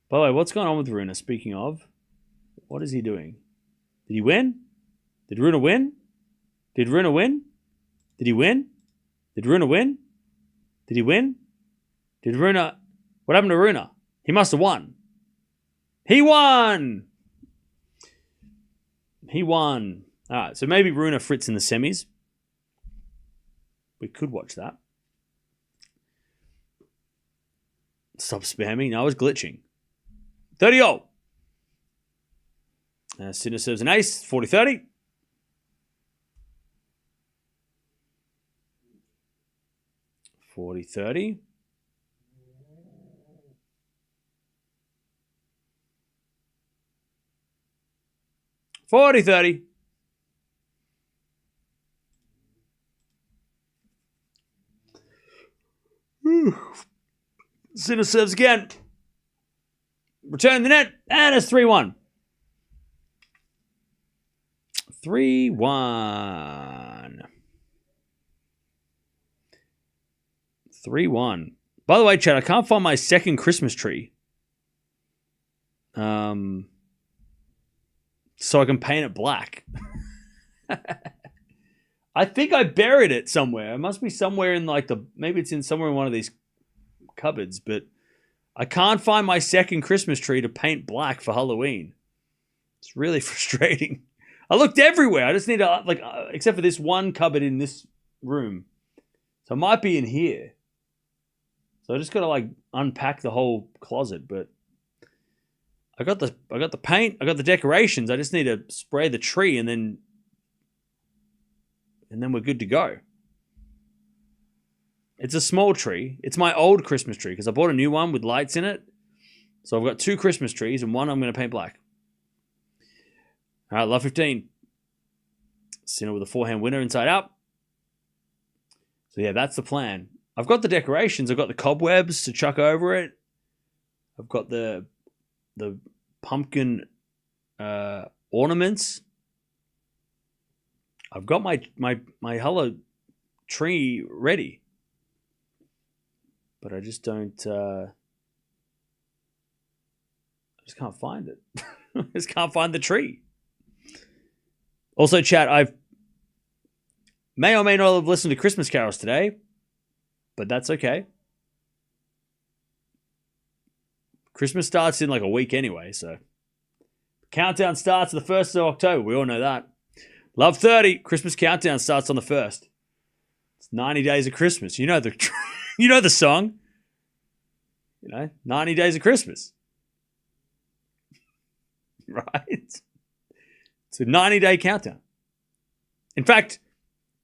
By the way, what's going on with Rune? Speaking of, what is he doing? Did he win? Did Rune win? Did Rune win? Did he win? Did Rune win? Did he win? Did Rune... What happened to Rune? He must have won. He won! He won. All right, so maybe Rune Fritz in the semis. We could watch that. Stop spamming. No, I was glitching. 30-all. Sinner serves an ace. 40-30. $40-30. $40-30. Sinner serves again. Return the net, and it's 3-1. 3-1. 3-1. By the way, Chad, I can't find my second Christmas tree. So I can paint it black. I think I buried it somewhere. It must be somewhere in maybe it's in somewhere in one of these cupboards, but I can't find my second Christmas tree to paint black for Halloween. It's really frustrating. I looked everywhere. I just need to, except for this one cupboard in this room. So it might be in here. So I just got to unpack the whole closet, but I got the paint, I got the decorations. I just need to spray the tree and then we're good to go. It's a small tree. It's my old Christmas tree because I bought a new one with lights in it. So I've got two Christmas trees and one I'm going to paint black. All right, love 15. Sinner with a forehand winner inside out. So yeah, that's the plan. I've got the decorations. I've got the cobwebs to chuck over it. I've got the pumpkin ornaments. I've got my hello tree ready. But I just don't... I just can't find it. I just can't find the tree. Also, chat, I may or may not have listened to Christmas carols today, but that's okay. Christmas starts in a week anyway, so... Countdown starts the 1st of October. We all know that. Love 30. Christmas countdown starts on the 1st. It's 90 days of Christmas. You know the you know the song. 90 days of Christmas. Right? It's a 90-day countdown. In fact,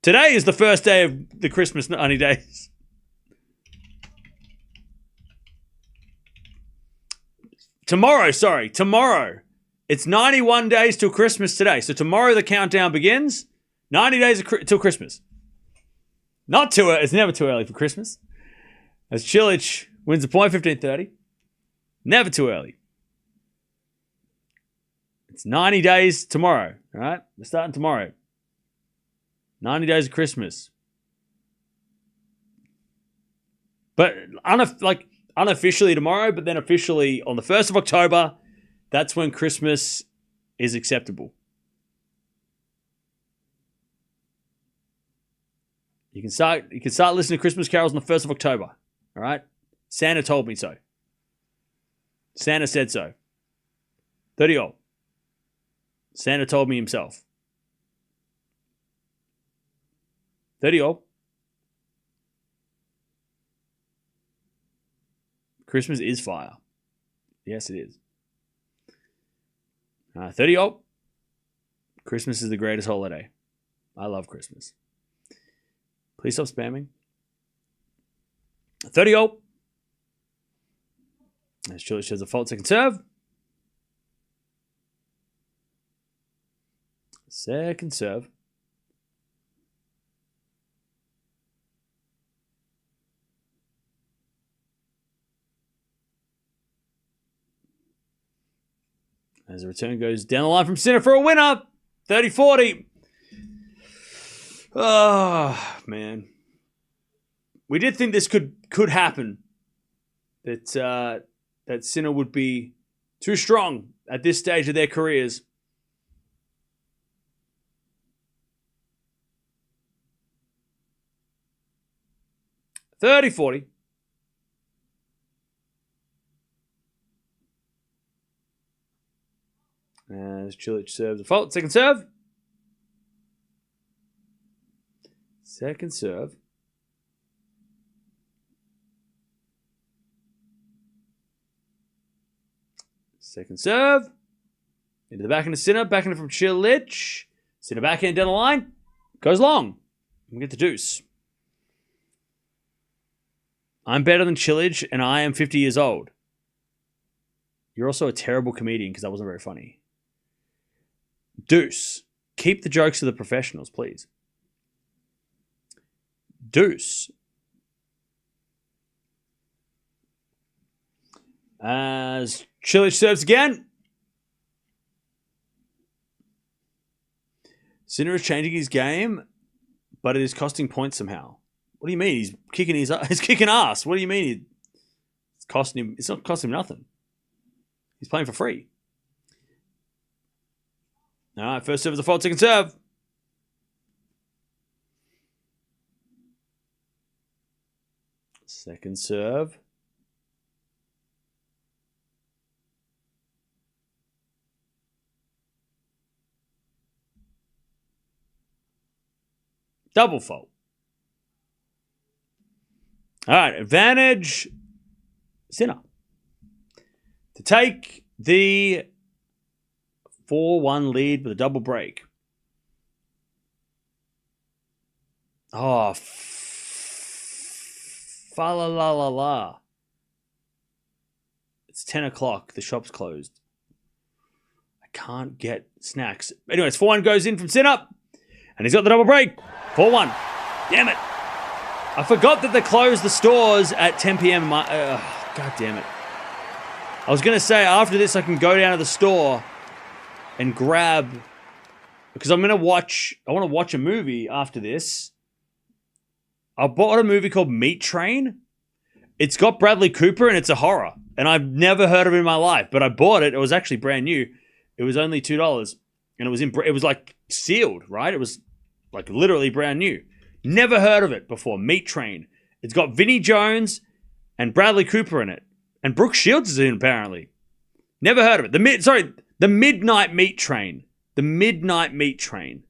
today is the first day of the Christmas 90 days. Tomorrow. It's 91 days till Christmas today. So tomorrow the countdown begins. 90 days till Christmas. Not too early. It's never too early for Christmas. As Cilic wins the point, 15-30. Never too early. It's 90 days tomorrow. All right? We're starting tomorrow. 90 days of Christmas. But unofficially tomorrow, but then officially on the 1st of October, that's when Christmas is acceptable. You can start listening to Christmas carols on the 1st of October. All right? Santa told me so. Santa said so. 30-all. Santa told me himself. 30-all. Christmas is fire. Yes, it is. 30-all. Christmas is the greatest holiday. I love Christmas. Please stop spamming. 30-all. As Cilic shows a fault, second serve. Second serve. As the return goes down the line from Sinner for a winner. 30-40. Oh, man. We did think this could happen. That Sinner would be too strong at this stage of their careers. $30-40. As Cilic serves a fault. Second serve. Second serve. Second serve. Into the backhand of Sinner. Backhand from Cilic. Sinner backhand down the line. Goes long. We get the deuce. I'm better than Cilic and I am 50 years old. You're also a terrible comedian because that wasn't very funny. Deuce. Keep the jokes to the professionals, please. Deuce. As Cilic serves again. Sinner is changing his game, but it is costing points somehow. What do you mean? He's kicking ass. What do you mean? It's costing him. It's not costing him nothing. He's playing for free. All right, first serve is a fault, second serve. Second serve. Double fault. All right, advantage Sinner to take the 4-1 lead with a double break. Oh, fa la la la la. It's 10 o'clock. The shop's closed. I can't get snacks. Anyways, 4-1 goes in from Sinner, and he's got the double break. 4-1. Damn it. I forgot that they closed the stores at 10 p.m. God damn it. I was going to say, after this, I can go down to the store and grab... Because I want to watch a movie after this. I bought a movie called Meat Train. It's got Bradley Cooper, and it's a horror. And I've never heard of it in my life. But I bought it. It was actually brand new. It was only $2. And it was like sealed, right? It was like literally brand new. Never heard of it before. Meat Train. It's got Vinnie Jones and Bradley Cooper in it. And Brooke Shields is in it, apparently. Never heard of it. The Midnight Meat Train. The Midnight Meat Train.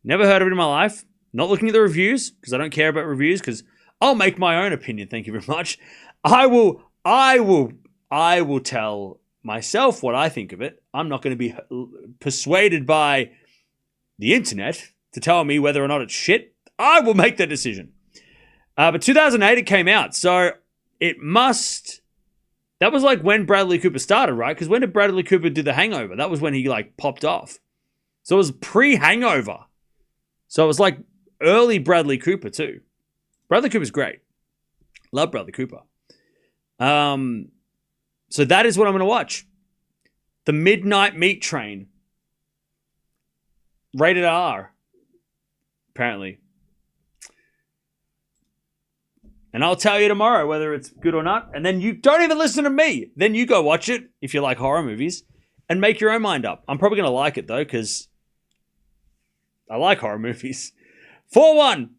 Never heard of it in my life. Not looking at the reviews because I don't care about reviews because I'll make my own opinion. Thank you very much. I will tell myself what I think of it. I'm not going to be persuaded by the internet to tell me whether or not it's shit. I will make that decision. But 2008 it came out, so it must. That was like when Bradley Cooper started, right? Because when did Bradley Cooper do The Hangover? That was when he like popped off. So it was pre-Hangover. So it was like early Bradley Cooper too. Bradley Cooper's great. Love Bradley Cooper. So that is what I'm going to watch. The Midnight Meat Train. Rated R. Apparently. And I'll tell you tomorrow whether it's good or not. And then you don't even listen to me. Then you go watch it if you like horror movies and make your own mind up. I'm probably going to like it though because I like horror movies. 4-1.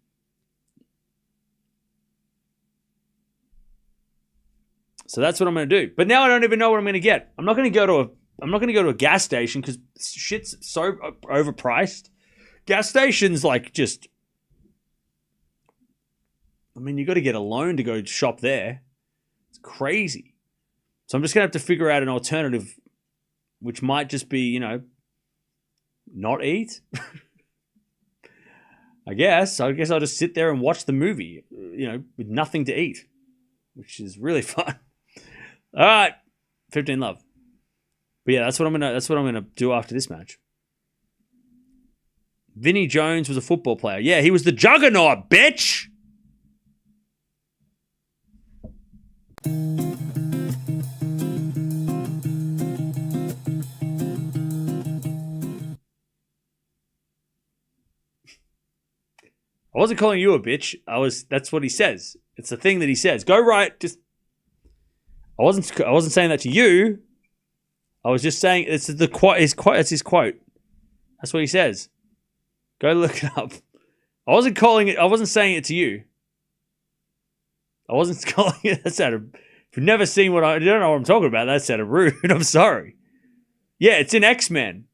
So that's what I'm going to do. But now I don't even know what I'm going to get. I'm not going to go to a gas station because shit's so overpriced. Gas stations like just. I mean, you got to get a loan to go shop there. It's crazy. So I'm just going to have to figure out an alternative, which might just be, not eat. I guess I'll just sit there and watch the movie, with nothing to eat, which is really fun. All right, 15 love. But yeah, that's what I'm gonna do after this match. Vinnie Jones was a football player. Yeah, he was the juggernaut, bitch. I wasn't calling you a bitch. That's what he says. It's the thing that he says. Go right. I wasn't saying that to you. I was just saying it's the quote. It's his quote. That's what he says. Go look it up. I wasn't saying it to you. I wasn't calling it. That sounded. If you've never seen you don't know what I'm talking about. That sounded rude. I'm sorry. Yeah, it's in X-Men.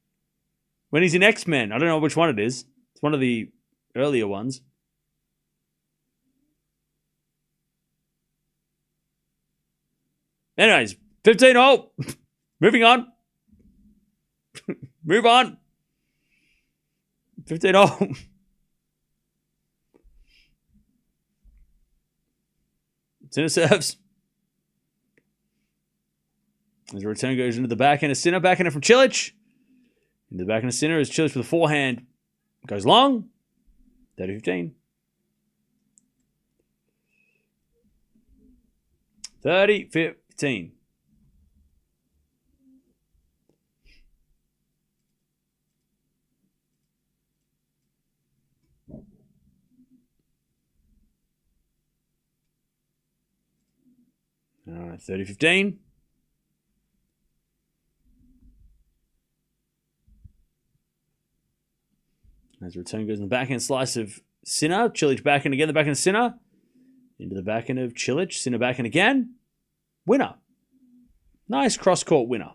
When he's in X-Men, I don't know which one it is. It's one of the earlier ones. Anyways, 15-0. Moving on. Move on. 15-0. Sinner serves. As a return goes into the backhand of Sinner. Backhand from Cilic. Into the backhand of Sinner as Cilic with a forehand. Goes long. 30-15. 30-15. All right, 30-15. As the return goes in the backhand slice of Sinner. Cilic backhand again, the backhand of Sinner. Into the backhand of Cilic. Sinner backhand again. Winner. Nice cross-court winner.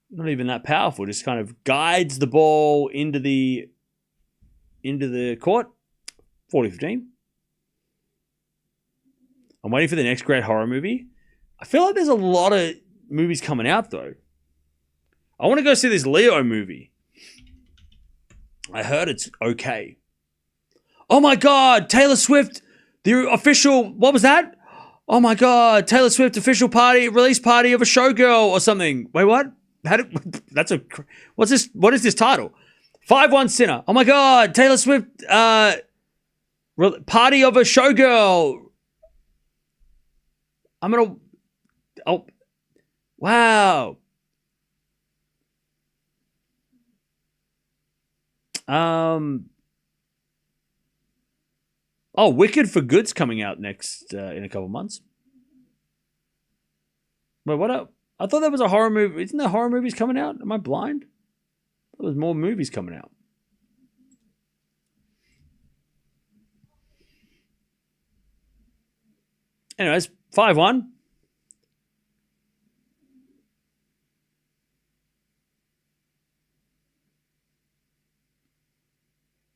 Not even that powerful. Just kind of guides the ball into the court. 40-15. I'm waiting for the next great horror movie. I feel like there's a lot of movies coming out, though. I want to go see this Leo movie. I heard it's okay. Oh my God, Taylor Swift, the official, what was that? Oh my God, Taylor Swift official release party of a showgirl or something. Wait, what? What's this? What is this title? 5-1 Sinner. Oh my God, Taylor Swift, party of a showgirl. Wow. Wicked for Good's coming out next in a couple months. Wait, what? I thought there was a horror movie. Isn't there horror movies coming out? Am I blind? There was more movies coming out. Anyways, 5-1.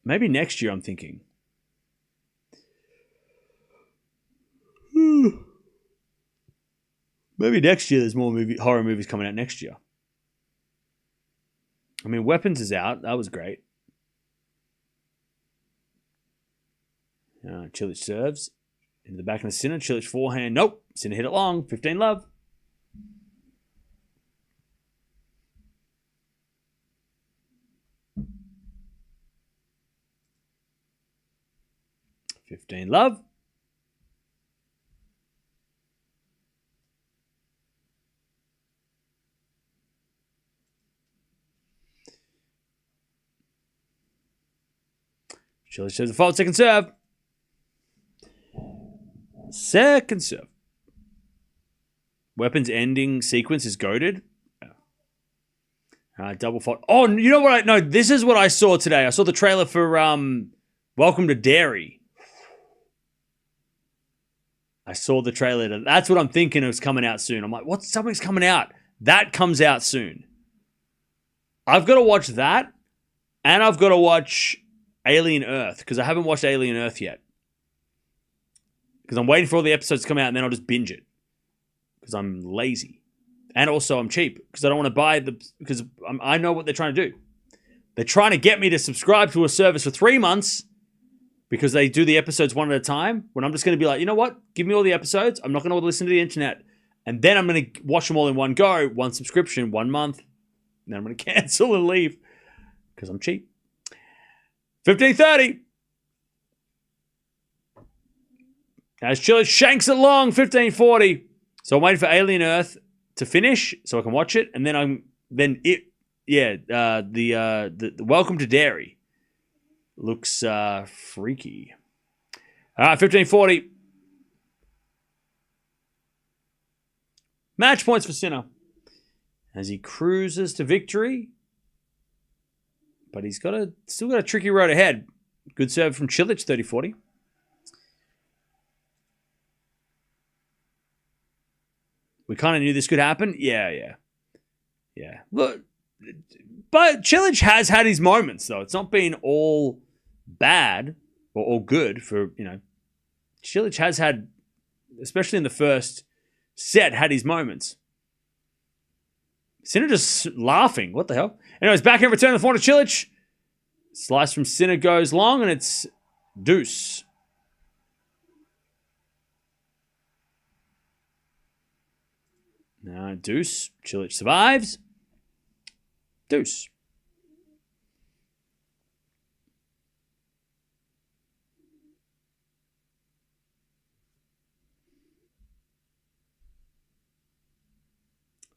Maybe next year, I'm thinking. Maybe next year there's more horror movies coming out next year. I mean, Weapons is out. That was great. Cilic serves. Into the back of the Sinner. Cilic forehand. Nope. Sinner hit it long. 15 love. Love. Cilic serves the fault. Second serve. Second serve. Weapons ending sequence is goated. Double fault. Oh, you know what? No, this is what I saw today. I saw the trailer for Welcome to Dairy. I saw the trailer. That's what I'm thinking is coming out soon. I'm like, what? Something's coming out. That comes out soon. I've got to watch that. And I've got to watch Alien Earth. Because I haven't watched Alien Earth yet. Because I'm waiting for all the episodes to come out and then I'll just binge it. Because I'm lazy. And also I'm cheap. Because I don't want to buy because I know what they're trying to do. They're trying to get me to subscribe to a service for 3 months. Because they do the episodes one at a time. When I'm just going to be like, you know what? Give me all the episodes. I'm not going to listen to the internet. And then I'm going to watch them all in one go. One subscription, 1 month. And then I'm going to cancel and leave. Because I'm cheap. 15:30. As Cilic shanks it long. 15:40. So I'm waiting for Alien Earth to finish so I can watch it. And then the Welcome to Dairy. Looks freaky. All right, 15:40. Match points for Sinner. As he cruises to victory. But he's still got a tricky road ahead. Good serve from Cilic, 30-40. We kind of knew this could happen. Yeah. Look, but Cilic has had his moments, though. It's not been all bad or all good for, Cilic has had, especially in the first set, had his moments. Sinner just laughing. What the hell? Anyways, backhand return to the forehand of Cilic. Slice from Sinner goes long, and it's deuce. Now deuce. Cilic survives. Deuce.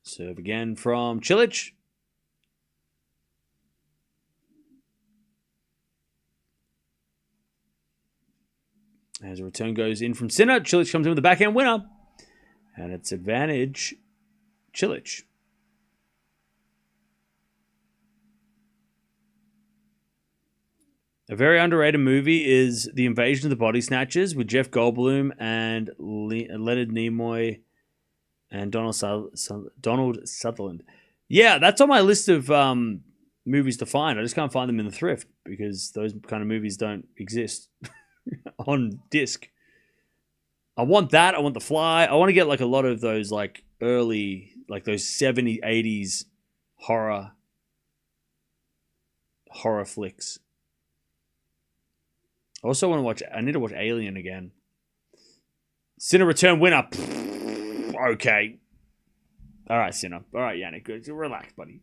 Serve again from Cilic. As a return goes in from Sinner, Cilic comes in with the backhand winner. And it's advantage Cilic. A very underrated movie is The Invasion of the Body Snatchers with Jeff Goldblum and Leonard Nimoy and Donald Sutherland. Yeah, that's on my list of movies to find. I just can't find them in the thrift because those kind of movies don't exist on disc. I want that. I want The Fly. I want to get like a lot of those like early, like those 70s, 80s horror flicks. I also want to watch, I need to watch Alien again. Sinner return winner. Okay. All right, Sinner. All right, Jannik. Good. Relax, buddy.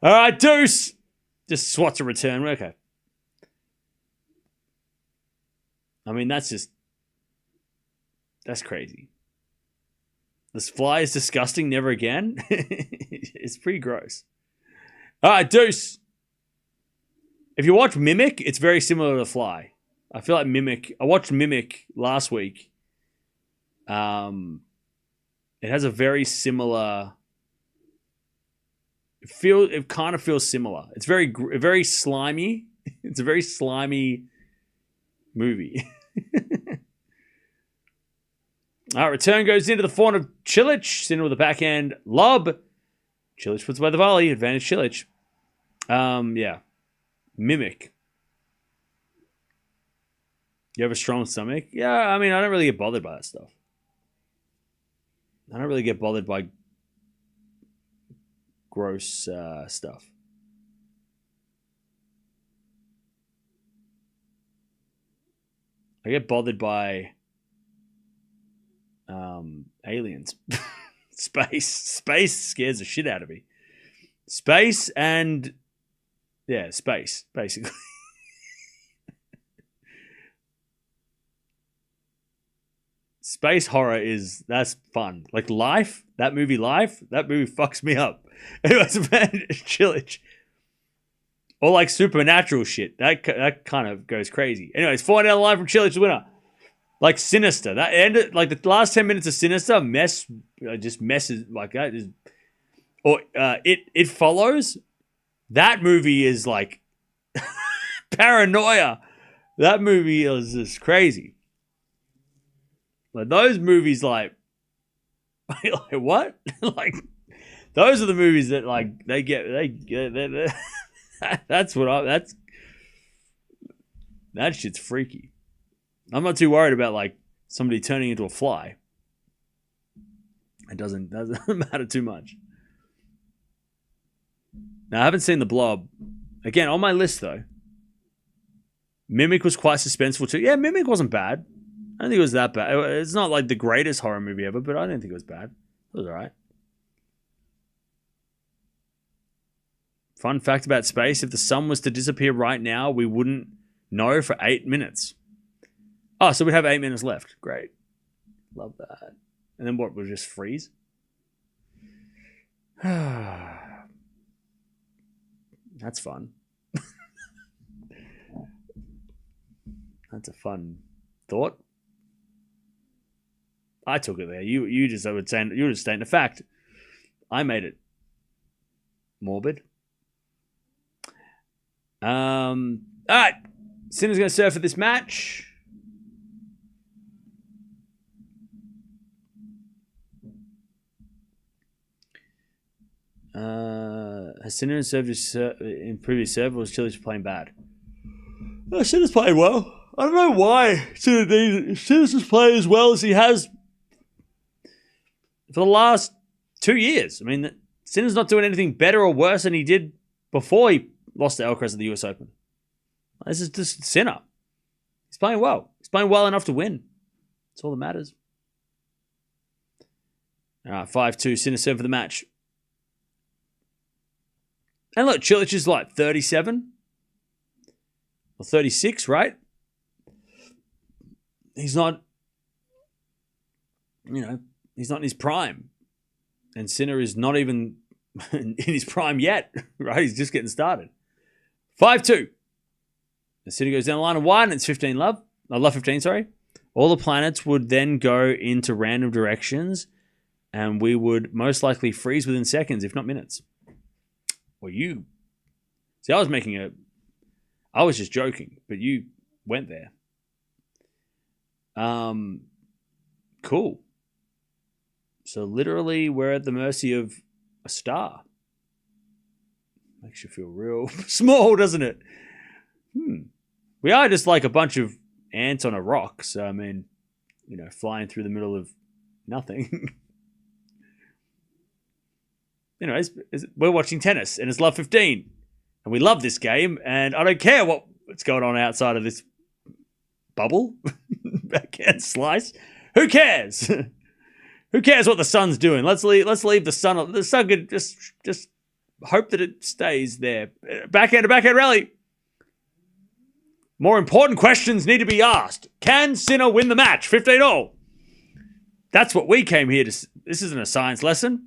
All right, deuce. Just swats a return. Okay. I mean, that's crazy. This fly is disgusting. Never again. It's pretty gross. All right, deuce. If you watch Mimic, it's very similar to The Fly. I feel like Mimic. I watched Mimic last week. It has a very similar. It kind of feels similar. It's very slimy. It's a very slimy movie. All right, return goes into the forehand of Cilic. Sinner with a backhand lob. Cilic puts away the volley. Advantage Cilic. Yeah. Mimic. You have a strong stomach? Yeah, I mean, I don't really get bothered by that stuff. I don't really get bothered by gross stuff. I get bothered by aliens. Space scares the shit out of me. Space, basically. Space horror that's fun. Like Life, that movie fucks me up. Anyways, man, Cilic. Or like supernatural shit. That kind of goes crazy. Anyways, 4 down the line from Cilic, the winner. Like Sinister. That ended, like the last 10 minutes of Sinister just messes like that. Or It Follows. That movie is like paranoia. That movie is just crazy. Like those movies, like what? Like those are the movies that like they get. That's that shit's freaky. I'm not too worried about like somebody turning into a fly. It doesn't matter too much. Now I haven't seen The Blob. Again, on my list though. Mimic was quite suspenseful too. Yeah, Mimic wasn't bad. I don't think it was that bad. It's not like the greatest horror movie ever, but I didn't think it was bad. It was alright. Fun fact about space, if the sun was to disappear right now, we wouldn't know for 8 minutes. Oh, so we'd have 8 minutes left. Great. Love that. And then what, we'll just freeze? That's fun. That's a fun thought. I took it there. You were just stating a fact. I made it morbid. All right. Sinner's going to serve for this match. Has Sinner served in previous serve, or was Cilic playing bad? No, Sinner's playing well. I don't know why Sinner's just playing as well as he has for the last 2 years. I mean, Sinner's not doing anything better or worse than he did before he lost to Alcaraz at the US Open. This is just Sinner. He's playing well. He's playing well enough to win. That's all that matters. All right, 5-2. Sinner serve for the match. And look, Cilic is like 37 or 36, right? He's not, he's not in his prime. And Sinner is not even in his prime yet, right? He's just getting started. 5-2. The Sinner goes down the line of 1. It's 15 love. Love 15, sorry. All the planets would then go into random directions, and we would most likely freeze within seconds, if not minutes. Well, you... See, I was just joking, but you went there. Cool. So literally, we're at the mercy of a star. Makes you feel real small, doesn't it? We are just like a bunch of ants on a rock. So, I mean, flying through the middle of nothing. Anyways, we're watching tennis, and it's love 15. And we love this game, and I don't care what's going on outside of this bubble. Backhand slice. Who cares? Who cares what the sun's doing? Let's leave the sun. The sun could just hope that it stays there. Backhand to backhand rally. More important questions need to be asked. Can Sinner win the match? 15-all. That's what we came here to. This isn't a science lesson.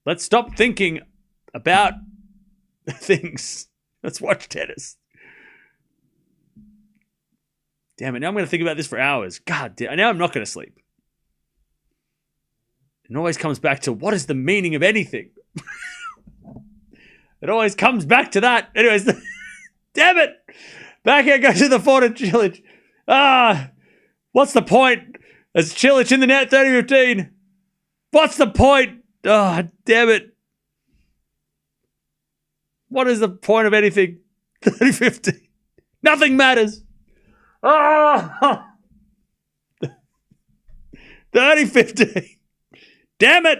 Let's stop thinking about things. Let's watch tennis. Damn it, now I'm going to think about this for hours. God damn, now I'm not going to sleep. It always comes back to, what is the meaning of anything? It always comes back to that. Anyways, damn it. Backhand goes to the 4 to Cilic. What's the point? It's Cilic in the net, 30-15. What's the point? Oh, damn it. What is the point of anything? 30-15. Nothing matters. Oh! 30-15. Damn it.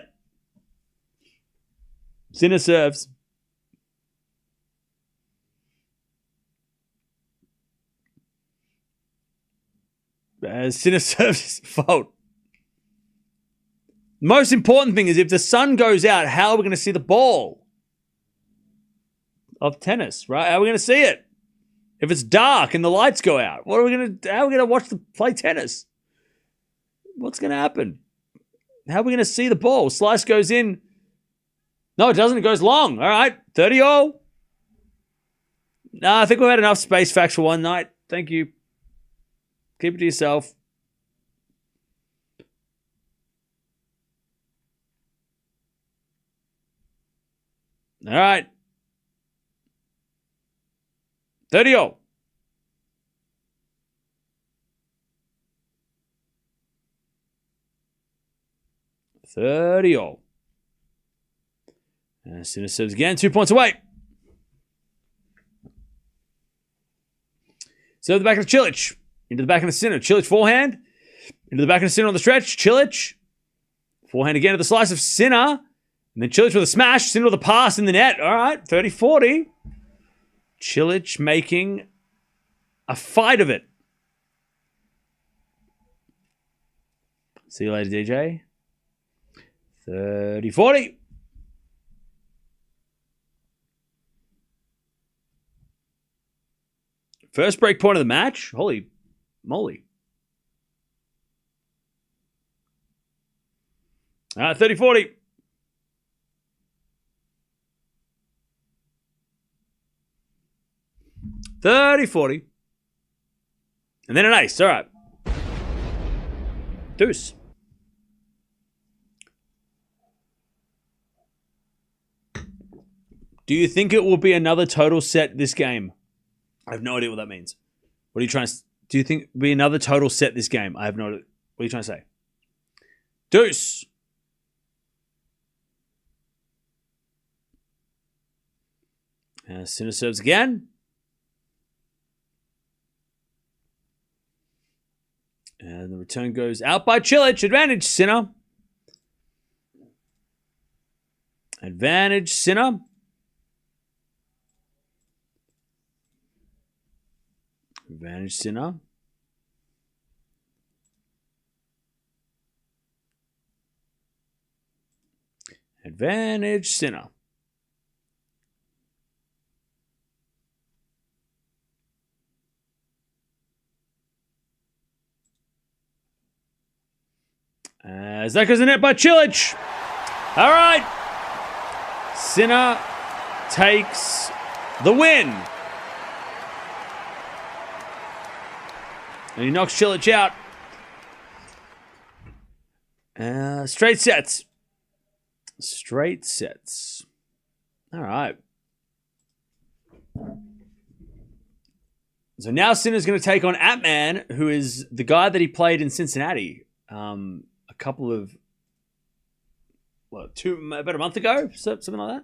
Sinner serves. Sinner serves his fault. Most important thing is if the sun goes out, how are we going to see the ball of tennis, right? How are we going to see it? If it's dark and the lights go out, how are we going to watch the play tennis? What's going to happen? How are we going to see the ball? Slice goes in. No, it doesn't. It goes long. All right. 30-all. No, I think we've had enough space facts for one night. Thank you. Keep it to yourself. All right. 30-all. Sinner serves again. 2 points away. Serve the back of Cilic. Into the back of the Sinner. Cilic forehand. Into the back of the Sinner on the stretch. Cilic. Forehand again to the slice of Sinner. And then Cilic with a smash. Sinner with a pass in the net. All right. 30-40. Cilic making a fight of it. See you later, DJ. 30-40. First break point of the match. Holy moly. All right, 30-40. And then an ace. All right. Deuce. Do you think it will be another total set this game? I have no idea what that means. What are you trying to... Do you think it will be another total set this game? I have no idea. What are you trying to say? Deuce. Sinner serves again. And the return goes out by Cilic. Advantage, Sinner. Advantage, Sinner. Advantage, Sinner. Advantage, Sinner. As that goes in net by Cilic. All right. Sinner takes the win. And he knocks Cilic out. Straight sets. Straight sets. All right. So now Sinner's going to take on Atman, who is the guy that he played in Cincinnati a couple of, about a month ago? Something like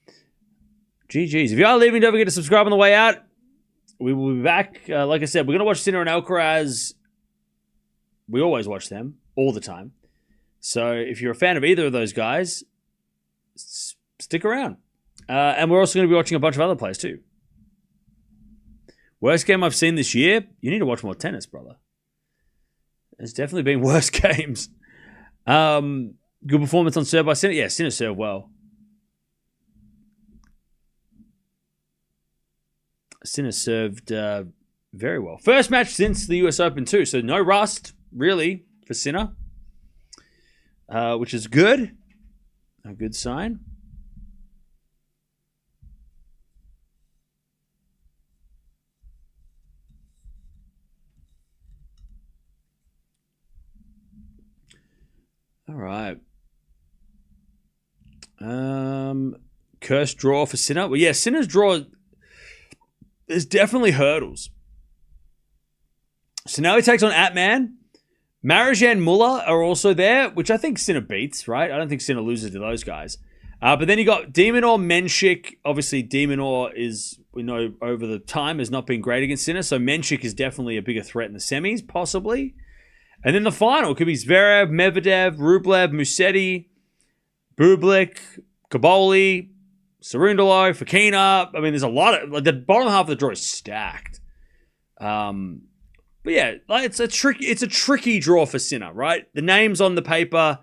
that. GG's. If you are leaving, don't forget to subscribe on the way out. We will be back. Like I said, we're going to watch Sinner and Alcaraz. We always watch them all the time. So if you're a fan of either of those guys, stick around. And we're also going to be watching a bunch of other players too. Worst game I've seen this year? You need to watch more tennis, brother. There's definitely been worse games. Good performance on serve by Sinner. Yeah, Sinner served well. Sinner served very well. First match since the US Open too, so no rust, really, for Sinner. Which is good. A good sign. All right. Cursed draw for Sinner. Well, yeah, Sinner's draw... There's definitely hurdles. So now he takes on Atman. Marijan Muller are also there, which I think Sinner beats, right? I don't think Sinner loses to those guys. But then you got De Minaur, Menchik. Obviously, De Minaur is, we know over the time, has not been great against Sinner. So Menchik is definitely a bigger threat in the semis, possibly. And then the final could be Zverev, Medvedev, Rublev, Musetti, Bublik, Kaboli, Cerundolo, Fokina. I mean, there's a lot of, like, the bottom half of the draw is stacked. But yeah, like, it's a tricky draw for Sinner, right? The names on the paper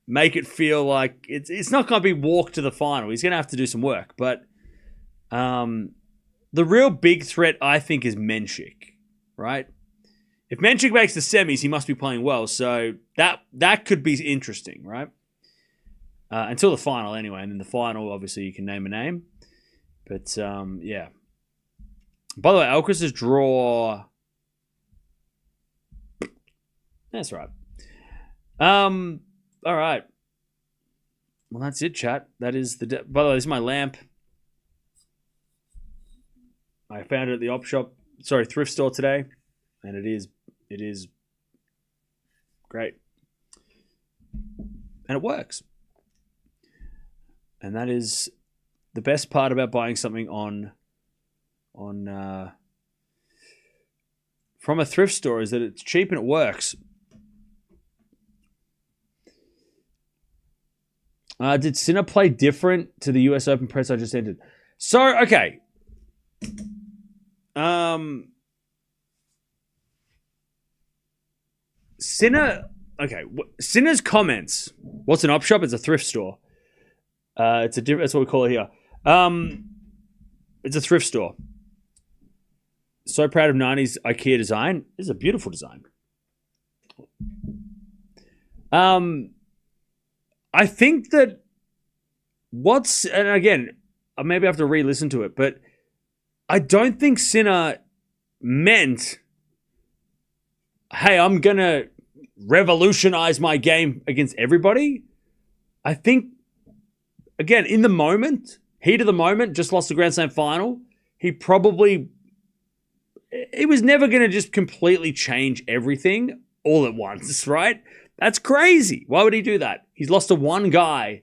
make it feel like it's not going to be walk to the final. He's going to have to do some work. But the real big threat, I think, is Menchik, right? If Menchik makes the semis, he must be playing well. So that could be interesting, right? Until the final, anyway. And in the final, obviously, you can name a name. But, yeah. By the way, Alcaraz's draw... That's right. All right. Well, that's it, chat. That is the... By the way, this is my lamp. I found it at the thrift store today. And it is great. And it works. And that is the best part about buying something from a thrift store, is that it's cheap and it works. Did Sinner play different to the US Open press I just entered? So, okay. Sinner, okay. Sinner's comments. What's an op shop? It's a thrift store. That's what we call it here. It's a thrift store. So proud of 90s IKEA design. This is a beautiful design. I think that and again, maybe I have to re-listen to it, but I don't think Sinner meant, hey, I'm going to revolutionize my game against everybody. I think, again, in the moment, heat of the moment, just lost the Grand Slam final, he was never going to just completely change everything all at once, right? That's crazy. Why would he do that? He's lost to one guy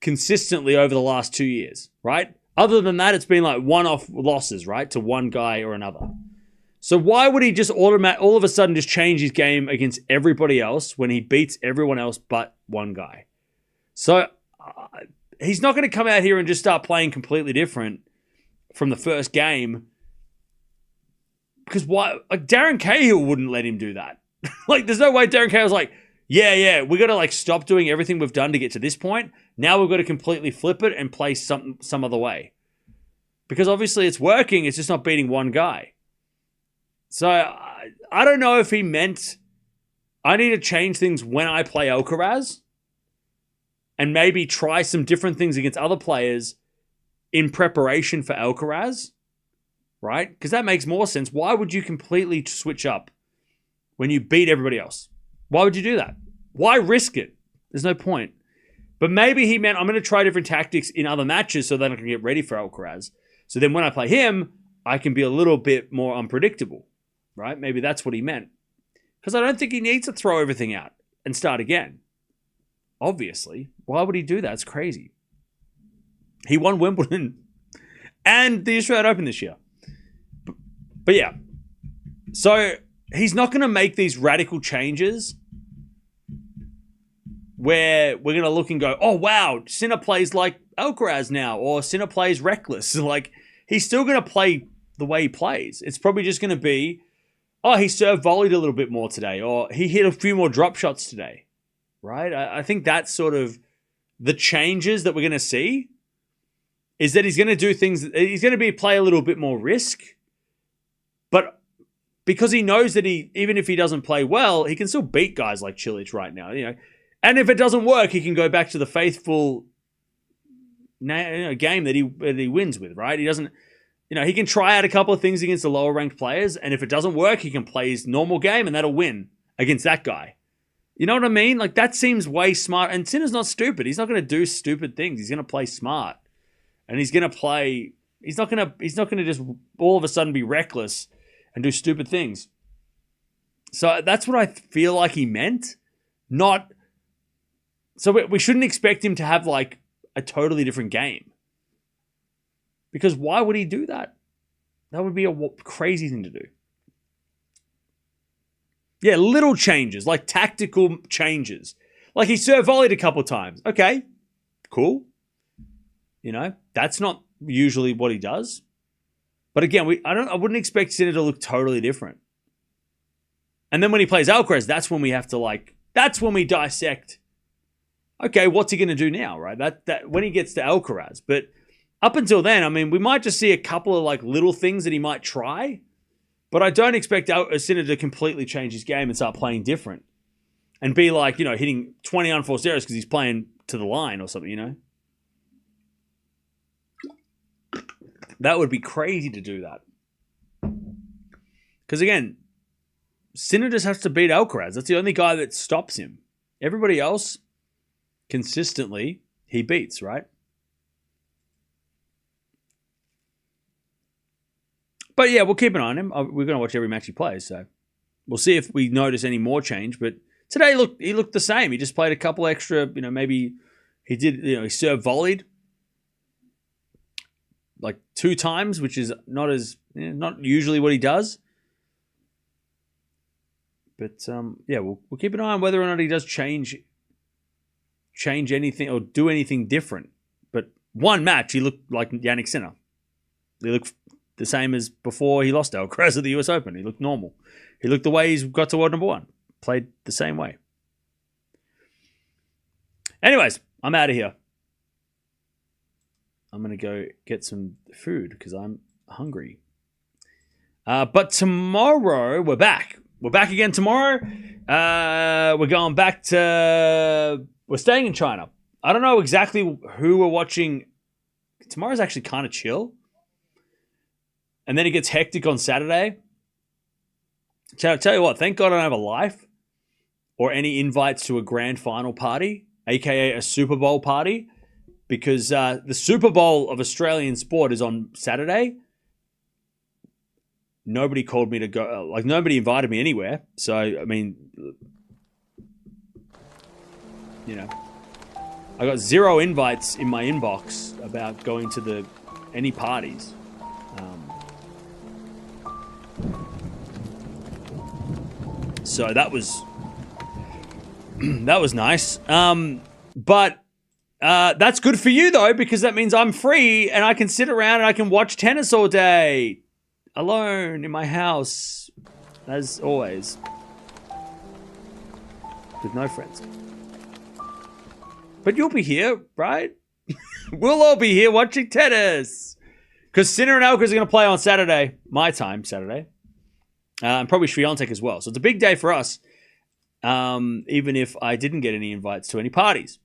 consistently over the last 2 years, right? Other than that, it's been like one-off losses, right, to one guy or another. So why would he just all of a sudden just change his game against everybody else when he beats everyone else but one guy? So he's not going to come out here and just start playing completely different from the first game, because why? Like, Darren Cahill wouldn't let him do that. Like, there's no way Darren Cahill's like, yeah, we got to like stop doing everything we've done to get to this point. Now we've got to completely flip it and play some other way. Because obviously it's working, it's just not beating one guy. So I don't know if he meant, I need to change things when I play Alcaraz and maybe try some different things against other players in preparation for Alcaraz, right? Because that makes more sense. Why would you completely switch up when you beat everybody else? Why would you do that? Why risk it? There's no point. But maybe he meant, I'm going to try different tactics in other matches so that I can get ready for Alcaraz. So then when I play him, I can be a little bit more unpredictable, right? Maybe that's what he meant. Because I don't think he needs to throw everything out and start again. Obviously. Why would he do that? It's crazy. He won Wimbledon and the Australian Open this year. But yeah. So he's not going to make these radical changes where we're going to look and go, oh, wow, Sinner plays like Alcaraz now, or Sinner plays reckless. Like, he's still going to play the way he plays. It's probably just going to be, oh, he serve volleyed a little bit more today, or he hit a few more drop shots today, right? I think that's sort of the changes that we're going to see, is that he's going to do things, he's going to play a little bit more risk, but because he knows that even if he doesn't play well, he can still beat guys like Cilic right now, you know. And if it doesn't work, he can go back to the faithful game that he wins with, right? He doesn't, he can try out a couple of things against the lower ranked players, and if it doesn't work, he can play his normal game, and that'll win against that guy. You know what I mean? Like, that seems way smart. And Sinner's not stupid. He's not going to do stupid things. He's going to play smart, and he's going to play. He's not going to just all of a sudden be reckless and do stupid things. So that's what I feel like he meant, not So we shouldn't expect him to have like a totally different game. Because why would he do that? That would be a crazy thing to do. Yeah, little changes, like tactical changes. Like he serve volleyed a couple times. Okay, cool. You know, that's not usually what he does. But again, I wouldn't expect Sinner to look totally different. And then when he plays Alcaraz, that's when we have to that's when we dissect. Okay, what's he going to do now, right? That when he gets to Alcaraz. But up until then, I mean, we might just see a couple of like little things that he might try. But I don't expect Sinner to completely change his game and start playing different. And be like, you know, hitting 20 unforced errors because he's playing to the line or something, you know? That would be crazy to do that. Because again, Sinner just has to beat Alcaraz. That's the only guy that stops him. Everybody else, consistently, he beats, right? But yeah, we'll keep an eye on him. We're going to watch every match he plays, so we'll see if we notice any more change. But today, he looked the same. He just played a couple extra, you know, maybe he did, you know, he serve volleyed like 2 times, which is not usually what he does. But yeah, we'll keep an eye on whether or not he does change anything or do anything different. But one match, he looked like Jannik Sinner. He looked the same as before he lost to Alcaraz at the US Open. He looked normal. He looked the way he's got to world number 1. Played the same way. Anyways, I'm out of here. I'm going to go get some food because I'm hungry. But tomorrow, we're back. We're back again tomorrow. We're going back to... We're staying in China. I don't know exactly who we're watching. Tomorrow's actually kind of chill. And then it gets hectic on Saturday. I'll tell you what, thank God I don't have a life or any invites to a grand final party, aka a Super Bowl party, because the Super Bowl of Australian sport is on Saturday. Nobody called me to go, like nobody invited me anywhere. So, I mean, you know, I got 0 invites in my inbox about going to any parties. So that was nice. But that's good for you though, because that means I'm free and I can sit around and I can watch tennis all day, alone in my house, as always, with no friends. But you'll be here, right? We'll all be here watching tennis. Because Sinner and Alcaraz are going to play on Saturday, my time, Saturday. And probably Swiatek as well. So it's a big day for us, even if I didn't get any invites to any parties.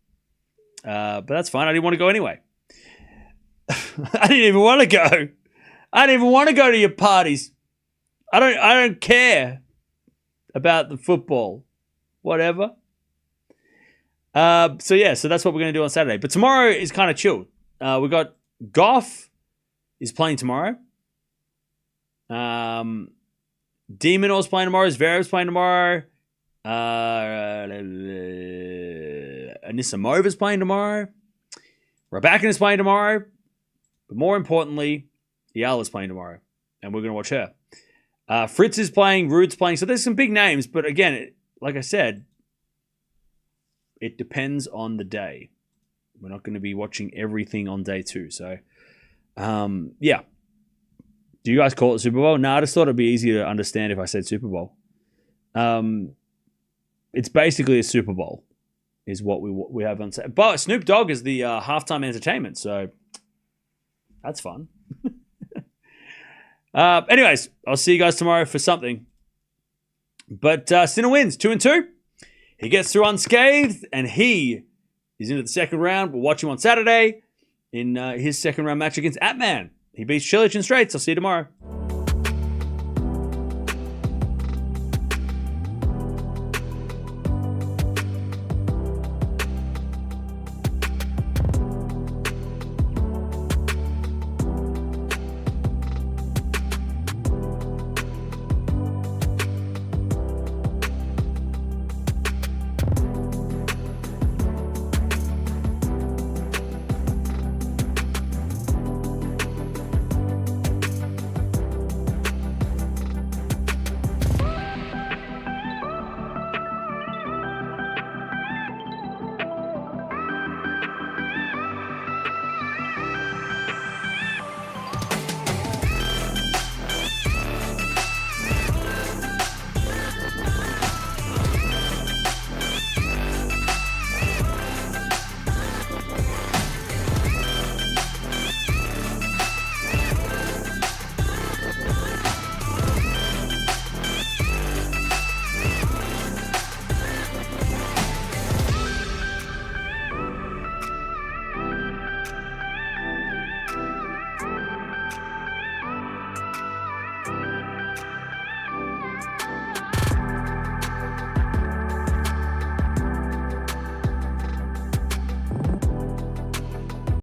But that's fine. I didn't want to go anyway. I didn't even want to go. I didn't even want to go to your parties. I don't care about the football. Whatever. So that's what we're going to do on Saturday. But tomorrow is kind of chill. We got Gauff is playing tomorrow. Demonor's playing tomorrow. Zverev's playing tomorrow. Anisimova's playing tomorrow. Raducanu playing tomorrow. But more importantly, Eala's playing tomorrow. And we're going to watch her. Fritz is playing. Ruud's playing. So there's some big names. But again, like I said, it depends on the day. We're not going to be watching everything on day 2. So, yeah. Do you guys call it Super Bowl? No, I just thought it'd be easier to understand if I said Super Bowl. It's basically a Super Bowl, is what we have on. But Snoop Dogg is the halftime entertainment, so that's fun. Anyways, I'll see you guys tomorrow for something. But Sinner wins 2-2. He gets through unscathed, and he is into the second round. We'll watch him on Saturday in his second round match against Atman. He beats Cilic in straights. I'll see you tomorrow.